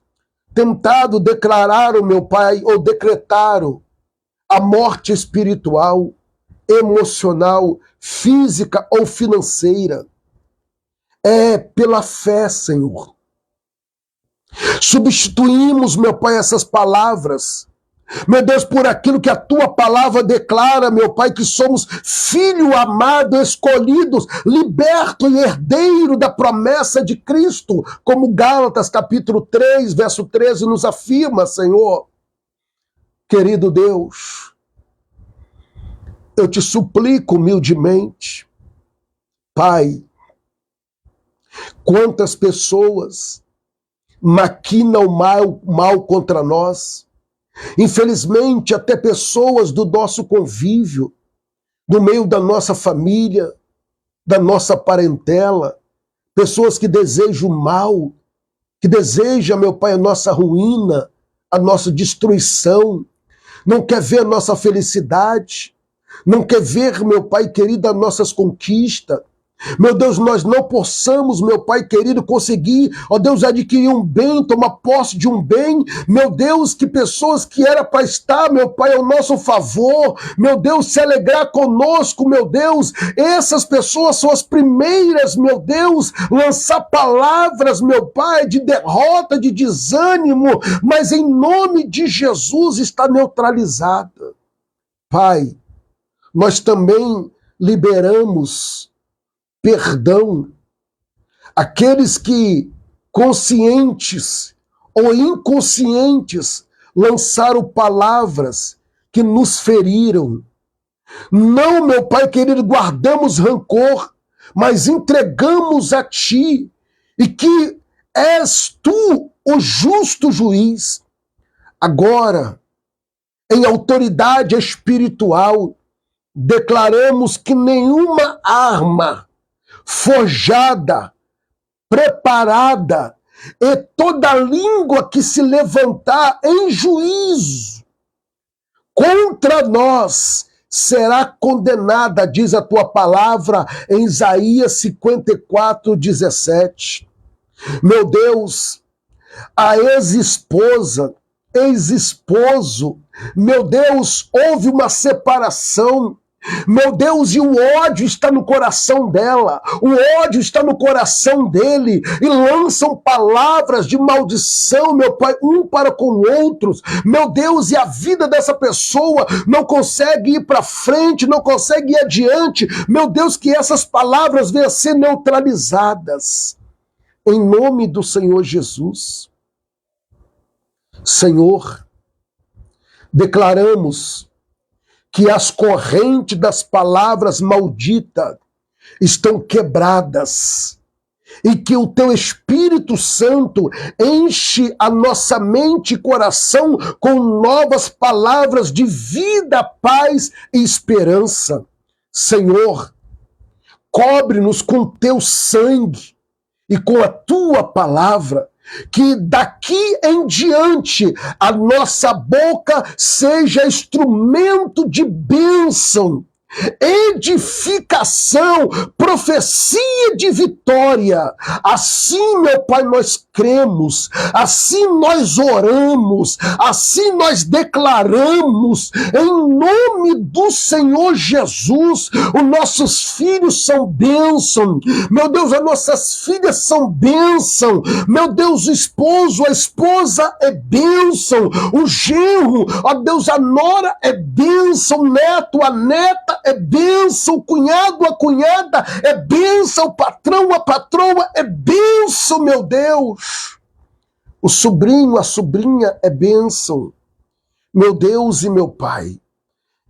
tentado declarar, meu Pai, ou decretar a morte espiritual, emocional, física ou financeira. É pela fé, Senhor. Substituímos, meu Pai, essas palavras, meu Deus, por aquilo que a tua palavra declara, meu Pai, que somos filho amado, escolhidos, liberto e herdeiro da promessa de Cristo, como Gálatas capítulo 3, verso 13 nos afirma, Senhor. Querido Deus, eu te suplico humildemente, Pai, quantas pessoas maquinam mal contra nós. Infelizmente, até pessoas do nosso convívio, do meio da nossa família, da nossa parentela, pessoas que desejam mal, que desejam, meu Pai, a nossa ruína, a nossa destruição, não quer ver a nossa felicidade, não quer ver, meu Pai querido, as nossas conquistas. Meu Deus, nós não possamos, meu Pai querido, conseguir, ó Deus, adquirir um bem, tomar posse de um bem, meu Deus, que pessoas que era para estar, meu Pai, ao nosso favor, meu Deus, se alegrar conosco, meu Deus, essas pessoas são as primeiras, meu Deus, lançar palavras, meu Pai, de derrota, de desânimo, mas em nome de Jesus está neutralizada. Pai, nós também liberamos perdão aqueles que, conscientes ou inconscientes, lançaram palavras que nos feriram. Não, meu Pai querido, guardamos rancor, mas entregamos a Ti, e que és Tu o justo juiz. Agora, em autoridade espiritual, declaramos que nenhuma arma forjada, preparada, e toda língua que se levantar em juízo contra nós será condenada, diz a tua palavra em Isaías 54:17. Meu Deus, a ex-esposa, ex-esposo, meu Deus, houve uma separação. Meu Deus, e o ódio está no coração dela, o ódio está no coração dele, e lançam palavras de maldição, meu Pai, um para com outros. Meu Deus, e a vida dessa pessoa não consegue ir para frente, não consegue ir adiante. Meu Deus, que essas palavras venham a ser neutralizadas. Em nome do Senhor Jesus. Senhor, declaramos que as correntes das palavras malditas estão quebradas, e que o teu Espírito Santo enche a nossa mente e coração com novas palavras de vida, paz e esperança. Senhor, cobre-nos com teu sangue e com a tua palavra, que daqui em diante a nossa boca seja instrumento de bênção, edificação, profecia de vitória. Assim, meu Pai, nós cremos, assim nós oramos, assim nós declaramos, em nome do Senhor Jesus. Os nossos filhos são bênção, meu Deus, as nossas filhas são bênção, meu Deus, o esposo, a esposa é bênção, o genro, ó Deus, a nora é bênção, o neto, a neta é bênção, o cunhado, a cunhada é bênção, o patrão, a patroa é bênção, meu Deus. O sobrinho, a sobrinha é bênção, meu Deus e meu Pai.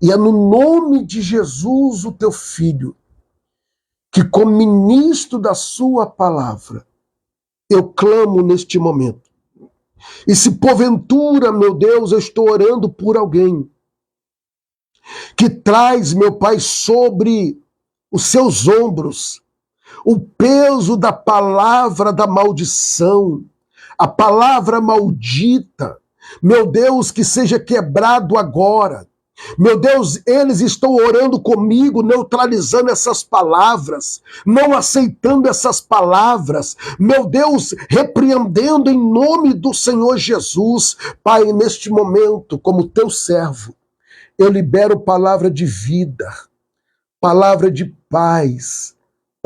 E é no nome de Jesus, o teu Filho, que como ministro da sua palavra, eu clamo neste momento. E se porventura, meu Deus, eu estou orando por alguém que traz, meu Pai, sobre os seus ombros o peso da palavra da maldição, a palavra maldita, meu Deus, que seja quebrado agora. Meu Deus, eles estão orando comigo, neutralizando essas palavras, não aceitando essas palavras, meu Deus, repreendendo em nome do Senhor Jesus. Pai, neste momento, como teu servo, eu libero palavra de vida, palavra de paz,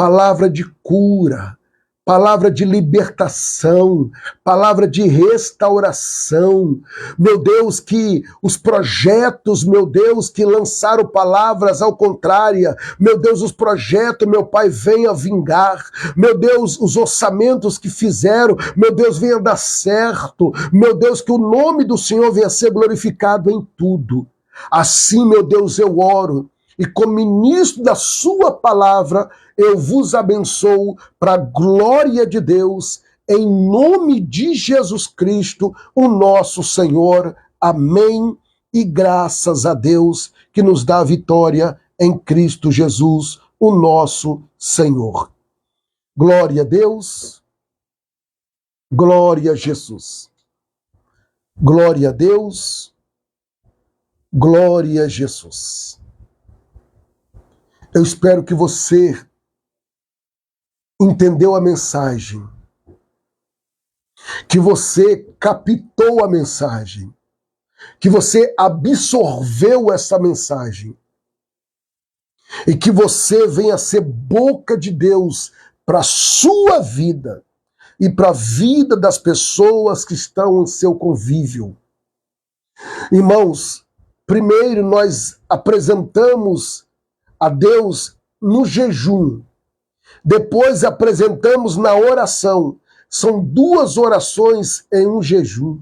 palavra de cura, palavra de libertação, palavra de restauração. Meu Deus, que os projetos, meu Deus, que lançaram palavras ao contrário, meu Deus, os projetos, meu Pai, venham vingar. Meu Deus, os orçamentos que fizeram, meu Deus, venha dar certo. Meu Deus, que o nome do Senhor venha ser glorificado em tudo. Assim, meu Deus, eu oro, e como ministro da sua palavra, eu vos abençoo para a glória de Deus, em nome de Jesus Cristo, o nosso Senhor. Amém. E graças a Deus que nos dá a vitória em Cristo Jesus, o nosso Senhor. Glória a Deus. Glória a Jesus. Glória a Deus. Glória a Jesus. Eu espero que você entendeu a mensagem, que você captou a mensagem, que você absorveu essa mensagem e que você venha ser boca de Deus para a sua vida e para a vida das pessoas que estão em seu convívio. Irmãos, primeiro nós apresentamos a Deus no jejum, depois apresentamos na oração. São duas orações em um jejum.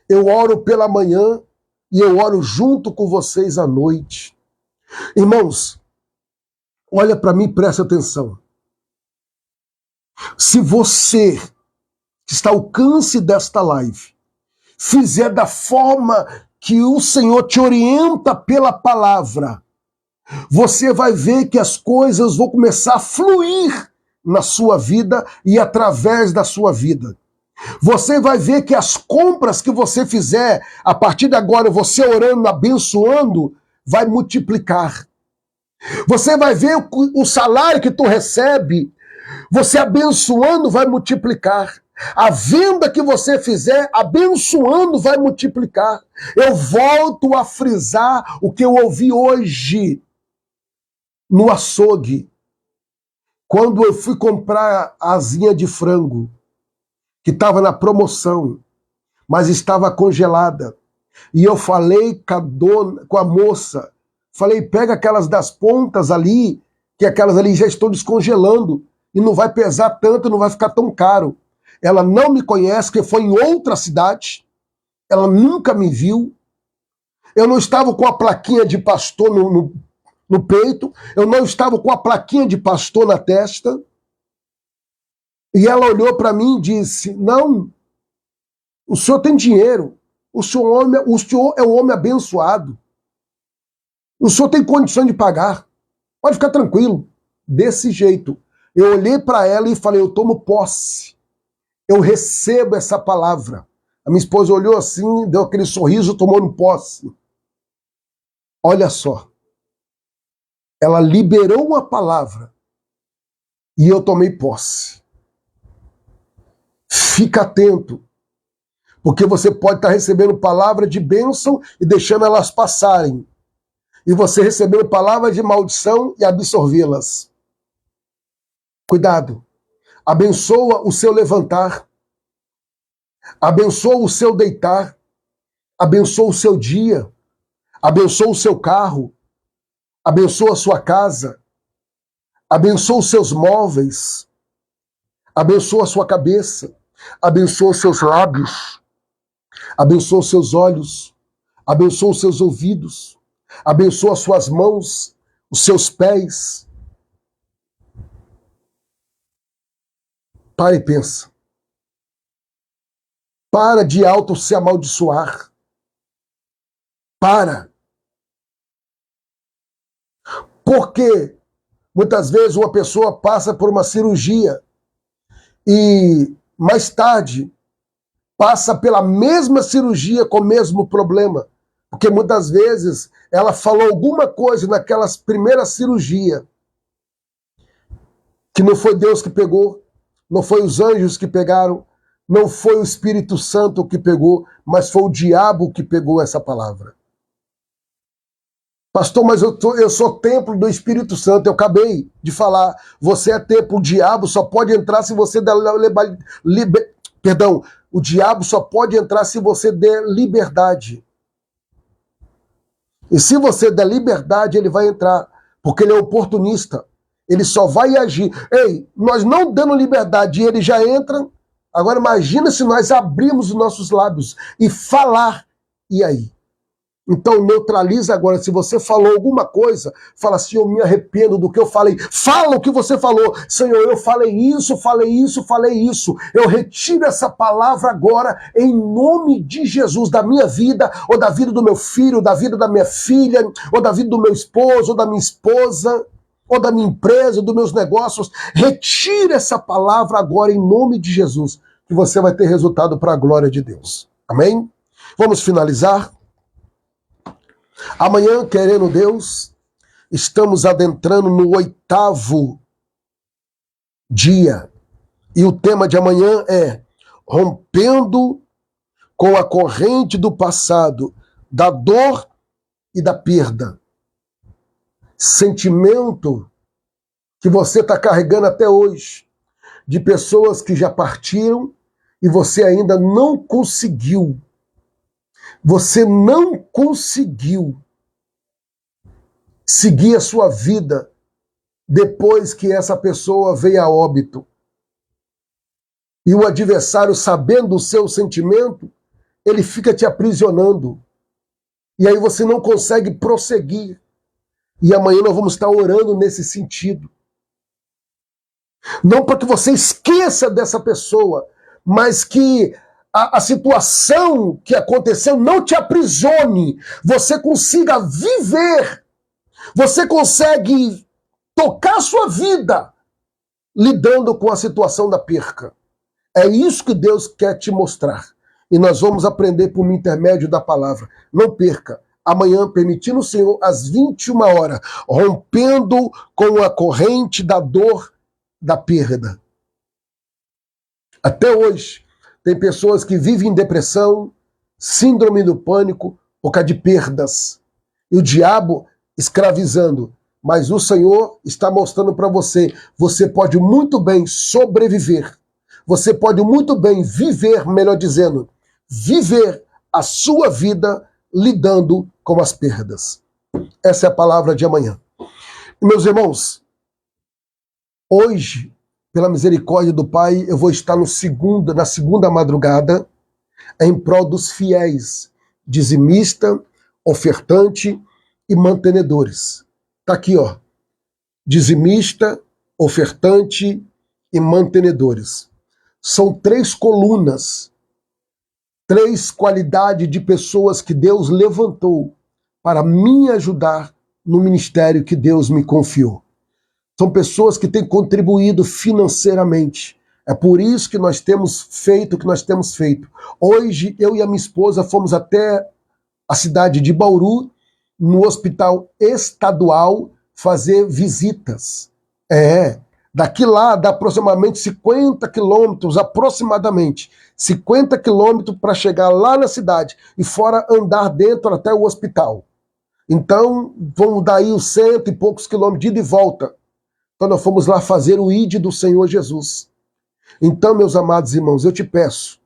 Eu oro pela manhã e eu oro junto com vocês à noite. Irmãos, olha para mim e presta atenção. Se você que está ao alcance desta live fizer da forma que o Senhor te orienta pela palavra, você vai ver que as coisas vão começar a fluir na sua vida e através da sua vida. Você vai ver que as compras que você fizer, a partir de agora, você orando, abençoando, vai multiplicar. Você vai ver o salário que tu recebe, você abençoando, vai multiplicar. A venda que você fizer, abençoando, vai multiplicar. Eu volto a frisar o que eu ouvi hoje no açougue, quando eu fui comprar a asinha de frango, que estava na promoção, mas estava congelada. E eu falei com a moça, falei, pega aquelas das pontas ali, que aquelas ali já estão descongelando, e não vai pesar tanto, não vai ficar tão caro. Ela não me conhece, porque foi em outra cidade, ela nunca me viu, eu não estava com a plaquinha de pastor no peito, eu não estava com a plaquinha de pastor na testa, e ela olhou para mim e disse, não, o senhor tem dinheiro, o senhor é um homem abençoado, o senhor tem condição de pagar, pode ficar tranquilo. Desse jeito, eu olhei para ela e falei, eu tomo posse, eu recebo essa palavra. A minha esposa olhou assim, deu aquele sorriso, tomou no posse. Olha só, ela liberou uma palavra e eu tomei posse. Fica atento, porque você pode estar recebendo palavra de bênção e deixando elas passarem, e você recebendo palavra de maldição e absorvê-las. Cuidado. Abençoa o seu levantar, abençoa o seu deitar, abençoa o seu dia, abençoa o seu carro, abençoa a sua casa, abençoa os seus móveis, abençoa a sua cabeça, abençoa os seus lábios, abençoa os seus olhos, abençoa os seus ouvidos, abençoa as suas mãos, os seus pés. Para e pensa. Para de auto se amaldiçoar. Para. Porque muitas vezes uma pessoa passa por uma cirurgia e mais tarde passa pela mesma cirurgia com o mesmo problema. Porque muitas vezes ela falou alguma coisa naquela primeira cirurgia que não foi Deus que pegou, não foi os anjos que pegaram, não foi o Espírito Santo que pegou, mas foi o diabo que pegou essa palavra. Pastor, mas eu sou templo do Espírito Santo. Eu acabei de falar. Você é templo. O diabo só pode entrar se você der o diabo só pode entrar se você der liberdade. E se você der liberdade, ele vai entrar, porque ele é oportunista. Ele só vai agir. Ei, nós não dando liberdade e ele já entra. Agora imagina se nós abrirmos os nossos lábios e falar. E aí? Então neutraliza agora. Se você falou alguma coisa, fala assim, eu me arrependo do que eu falei. Fala o que você falou. Senhor, eu falei isso, falei isso, falei isso. Eu retiro essa palavra agora em nome de Jesus, da minha vida, ou da vida do meu filho, da vida da minha filha, ou da vida do meu esposo, ou da minha esposa, ou da minha empresa, dos meus negócios. Retira essa palavra agora em nome de Jesus, que você vai ter resultado para a glória de Deus. Amém? Vamos finalizar. Amanhã, querendo Deus, estamos adentrando no 8º dia. E o tema de amanhã é rompendo com a corrente do passado, da dor e da perda. Sentimento que você está carregando até hoje, de pessoas que já partiram e você ainda não conseguiu. Você não conseguiu seguir a sua vida depois que essa pessoa veio a óbito. E o adversário, sabendo o seu sentimento, ele fica te aprisionando. E aí você não consegue prosseguir. E amanhã nós vamos estar orando nesse sentido. Não para que você esqueça dessa pessoa, mas que a situação que aconteceu não te aprisione. Você consiga viver. Você consegue tocar a sua vida lidando com a situação da perca. É isso que Deus quer te mostrar. E nós vamos aprender por intermédio da palavra. Não perca. Amanhã, permitindo o Senhor, às 21 horas, rompendo com a corrente da dor, da perda. Até hoje, tem pessoas que vivem em depressão, síndrome do pânico, por causa de perdas. E o diabo escravizando. Mas o Senhor está mostrando para você, você pode muito bem sobreviver. Você pode muito bem viver, melhor dizendo, viver a sua vida lidando com as perdas. Essa é a palavra de amanhã. E, meus irmãos, hoje, pela misericórdia do Pai, eu vou estar na segunda madrugada em prol dos fiéis, dizimista, ofertante e mantenedores. Tá aqui, ó. Dizimista, ofertante e mantenedores. São 3 colunas, 3 qualidades de pessoas que Deus levantou para me ajudar no ministério que Deus me confiou. São pessoas que têm contribuído financeiramente. É por isso que nós temos feito o que nós temos feito. Hoje, eu e a minha esposa fomos até a cidade de Bauru, no hospital estadual, fazer visitas. Daqui lá dá aproximadamente 50 quilômetros, aproximadamente 50 quilômetros para chegar lá na cidade e fora andar dentro até o hospital. Então, vamos dar aí os 100 e poucos quilômetros de ida e volta. Então nós fomos lá fazer o ID do Senhor Jesus. Então, meus amados irmãos, eu te peço,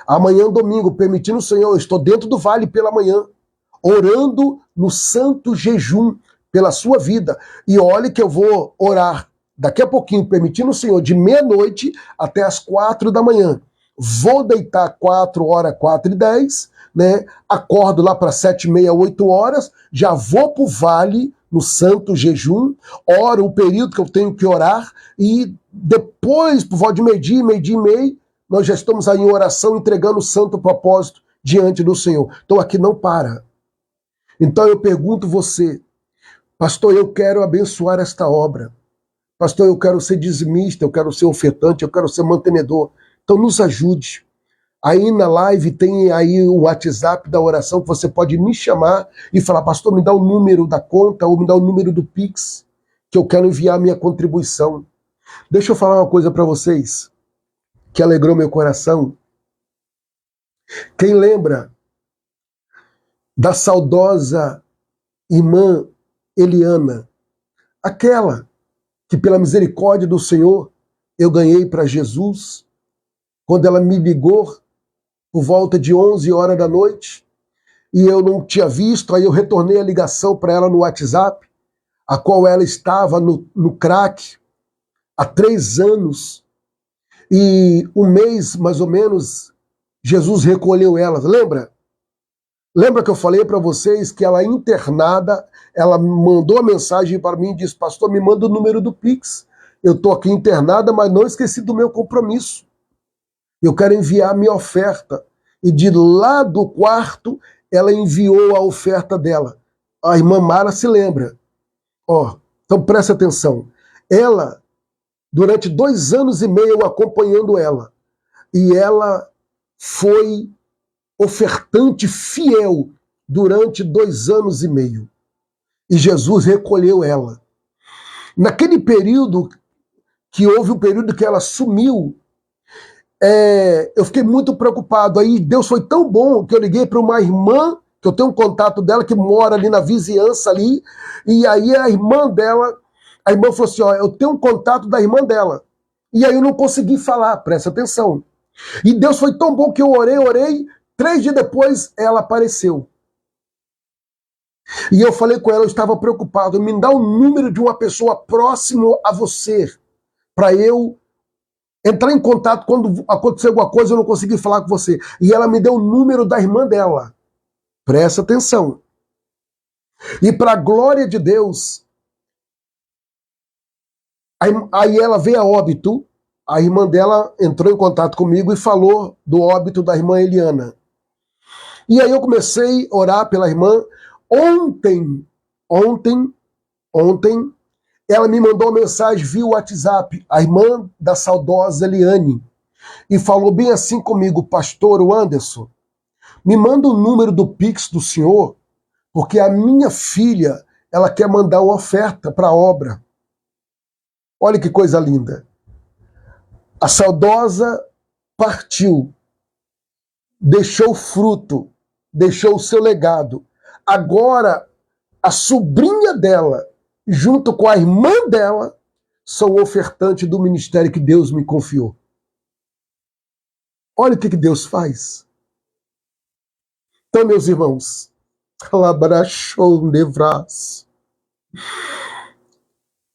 amanhã, domingo, permitindo o Senhor, eu estou dentro do vale pela manhã, orando no santo jejum pela sua vida. E olhe que eu vou orar daqui a pouquinho, permitindo o Senhor, de meia-noite até as 4 da manhã. Vou deitar 4h, 4h10, né? Acordo lá para 7h30, 8 horas, já vou para o vale, no santo jejum, oro o período que eu tenho que orar, e depois, por volta de meio-dia e meio, nós já estamos aí em oração, entregando o santo propósito diante do Senhor. Então aqui não para. Então eu pergunto você, pastor, eu quero abençoar esta obra. Pastor, eu quero ser dizimista, eu quero ser ofertante, eu quero ser mantenedor. Então nos ajude. Aí na live tem aí o WhatsApp da oração que você pode me chamar e falar, pastor, me dá o número da conta ou me dá o número do Pix, que eu quero enviar a minha contribuição. Deixa eu falar uma coisa para vocês, que alegrou meu coração. Quem lembra da saudosa irmã Eliana, aquela que pela misericórdia do Senhor eu ganhei para Jesus, quando ela me ligou por volta de 11 horas da noite, e eu não tinha visto, aí eu retornei a ligação para ela no WhatsApp, a qual ela estava no crack há 3 anos, e um mês, mais ou menos, Jesus recolheu ela, lembra? Lembra que eu falei para vocês que ela internada, ela mandou a mensagem para mim e disse, pastor, me manda o número do Pix, eu estou aqui internada, mas não esqueci do meu compromisso. Eu quero enviar a minha oferta. E de lá do quarto, ela enviou a oferta dela. A irmã Mara se lembra. Então presta atenção. Ela, durante 2 anos e meio, eu acompanhando ela. E ela foi ofertante fiel durante 2 anos e meio. E Jesus recolheu ela. Naquele período, que houve um período que ela sumiu, eu fiquei muito preocupado. Aí Deus foi tão bom que eu liguei para uma irmã, que eu tenho um contato dela, que mora ali na vizinhança ali, e aí a irmã dela, a irmã falou assim, eu tenho um contato da irmã dela. E aí eu não consegui falar, presta atenção. E Deus foi tão bom que eu orei, 3 dias depois ela apareceu. E eu falei com ela, eu estava preocupado, me dá o número de uma pessoa próximo a você, para eu entrar em contato quando acontecer alguma coisa, eu não consegui falar com você. E ela me deu o número da irmã dela. Presta atenção. E para a glória de Deus, aí ela veio a óbito, a irmã dela entrou em contato comigo e falou do óbito da irmã Eliana. E aí eu comecei a orar pela irmã. Ontem, ela me mandou uma mensagem via WhatsApp, a irmã da saudosa Eliane, e falou bem assim comigo, pastor Anderson, me manda o número do Pix do senhor, porque a minha filha, ela quer mandar uma oferta para a obra. Olha que coisa linda. A saudosa partiu, deixou fruto, deixou o seu legado. Agora, a sobrinha dela, junto com a irmã dela, são ofertantes do ministério que Deus me confiou. Olha o que Deus faz. Então, meus irmãos,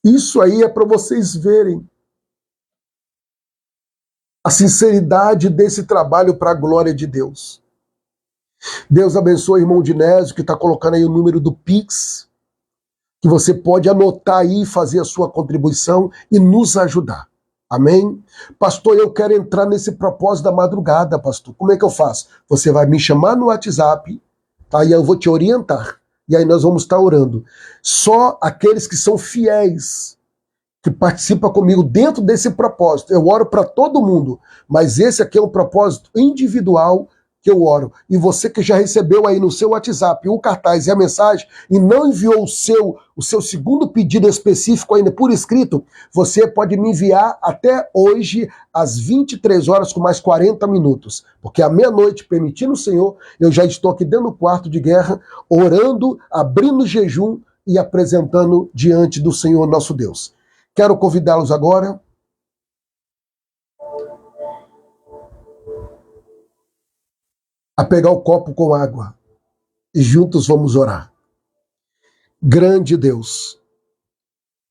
isso aí é para vocês verem a sinceridade desse trabalho para a glória de Deus. Deus abençoe o irmão Dinésio, que está colocando aí o número do Pix, que você pode anotar aí, fazer a sua contribuição e nos ajudar. Amém? Pastor, eu quero entrar nesse propósito da madrugada, pastor. Como é que eu faço? Você vai me chamar no WhatsApp, aí eu vou te orientar. E aí nós vamos estar orando. Só aqueles que são fiéis, que participam comigo dentro desse propósito. Eu oro para todo mundo, mas esse aqui é um propósito individual que eu oro. E você que já recebeu aí no seu WhatsApp o cartaz e a mensagem e não enviou o seu segundo pedido específico ainda por escrito, você pode me enviar até hoje às 23 horas com mais 40 minutos. Porque à meia-noite, permitindo o Senhor, eu já estou aqui dentro do quarto de guerra, orando, abrindo jejum e apresentando diante do Senhor nosso Deus. Quero convidá-los agora a pegar o copo com água e juntos vamos orar. Grande Deus,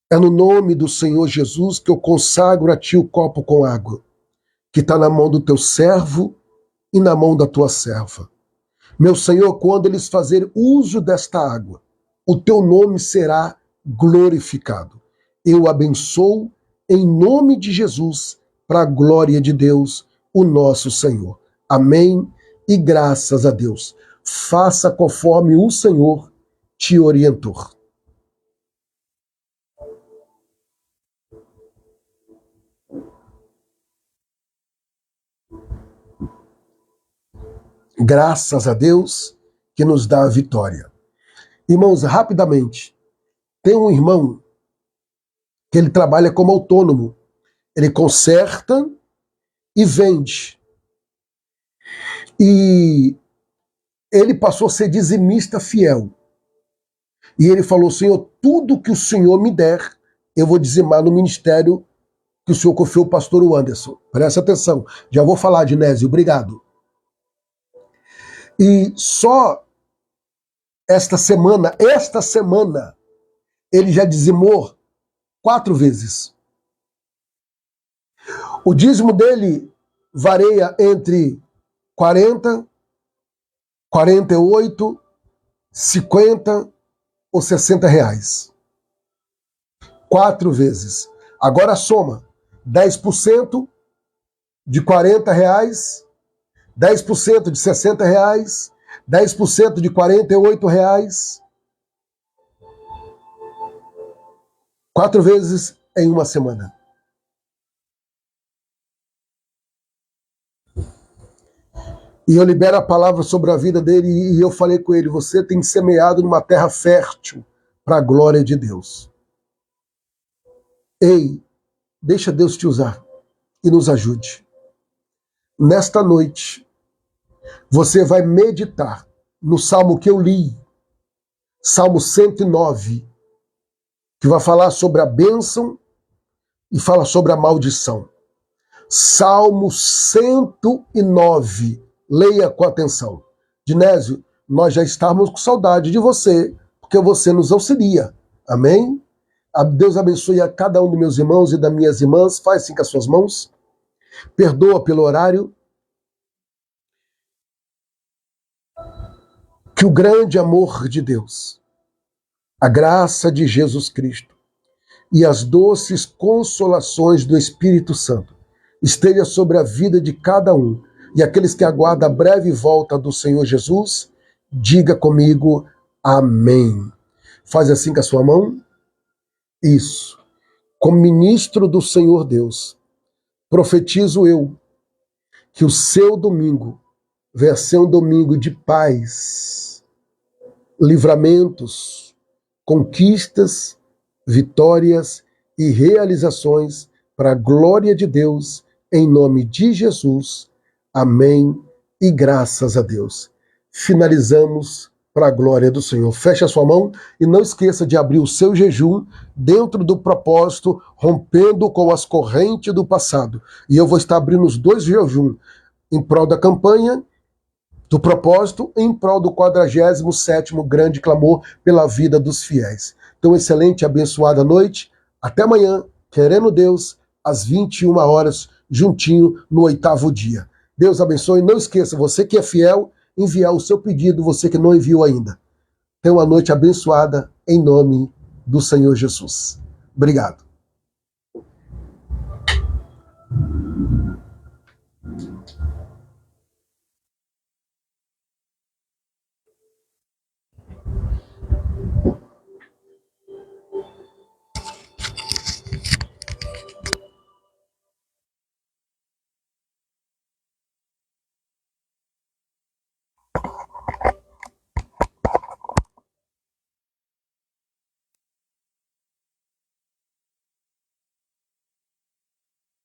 é no nome do Senhor Jesus que eu consagro a Ti o copo com água, que está na mão do Teu servo e na mão da Tua serva. Meu Senhor, quando eles fazerem uso desta água, o Teu nome será glorificado. Eu abençoo em nome de Jesus, para a glória de Deus, o nosso Senhor. Amém. E graças a Deus. Faça conforme o Senhor te orientou. Graças a Deus que nos dá a vitória. Irmãos, rapidamente, tem um irmão que ele trabalha como autônomo. Ele conserta e vende. E ele passou a ser dizimista fiel. E ele falou: Senhor, tudo que o Senhor me der, eu vou dizimar no ministério que o Senhor confiou ao pastor Anderson. Presta atenção. Já vou falar, Dinésio, obrigado. E só esta semana, ele já dizimou 4 vezes. O dízimo dele varia entre 40, 48, 50 ou 60 reais. 4 vezes. Agora soma 10% de 40 reais, 10% de 60 reais, 10% de 48 reais. 4 vezes em uma semana. E eu libero a palavra sobre a vida dele e eu falei com ele: você tem semeado numa terra fértil para a glória de Deus. Ei, deixa Deus te usar e nos ajude. Nesta noite, você vai meditar no salmo que eu li, Salmo 109, que vai falar sobre a bênção e fala sobre a maldição. Salmo 109. Leia com atenção. Dinésio, nós já estávamos com saudade de você, porque você nos auxilia. Amém? Deus abençoe a cada um dos meus irmãos e das minhas irmãs. Faz assim com as suas mãos. Perdoa pelo horário. Que o grande amor de Deus, a graça de Jesus Cristo e as doces consolações do Espírito Santo esteja sobre a vida de cada um. E aqueles que aguardam a breve volta do Senhor Jesus, diga comigo, amém. Faz assim com a sua mão. Isso. Como ministro do Senhor Deus, profetizo eu que o seu domingo venha ser um domingo de paz, livramentos, conquistas, vitórias e realizações para a glória de Deus, em nome de Jesus. Amém e graças a Deus. Finalizamos para a glória do Senhor. Feche a sua mão e não esqueça de abrir o seu jejum dentro do propósito, rompendo com as correntes do passado. E eu vou estar abrindo os 2 jejuns, em prol da campanha do propósito, em prol do 47º grande clamor pela vida dos fiéis. Então, excelente e abençoada noite. Até amanhã, querendo Deus, às 21 horas, juntinho no 8º dia. Deus abençoe. Não esqueça, você que é fiel, enviar o seu pedido, você que não enviou ainda. Tenha uma noite abençoada, em nome do Senhor Jesus. Obrigado.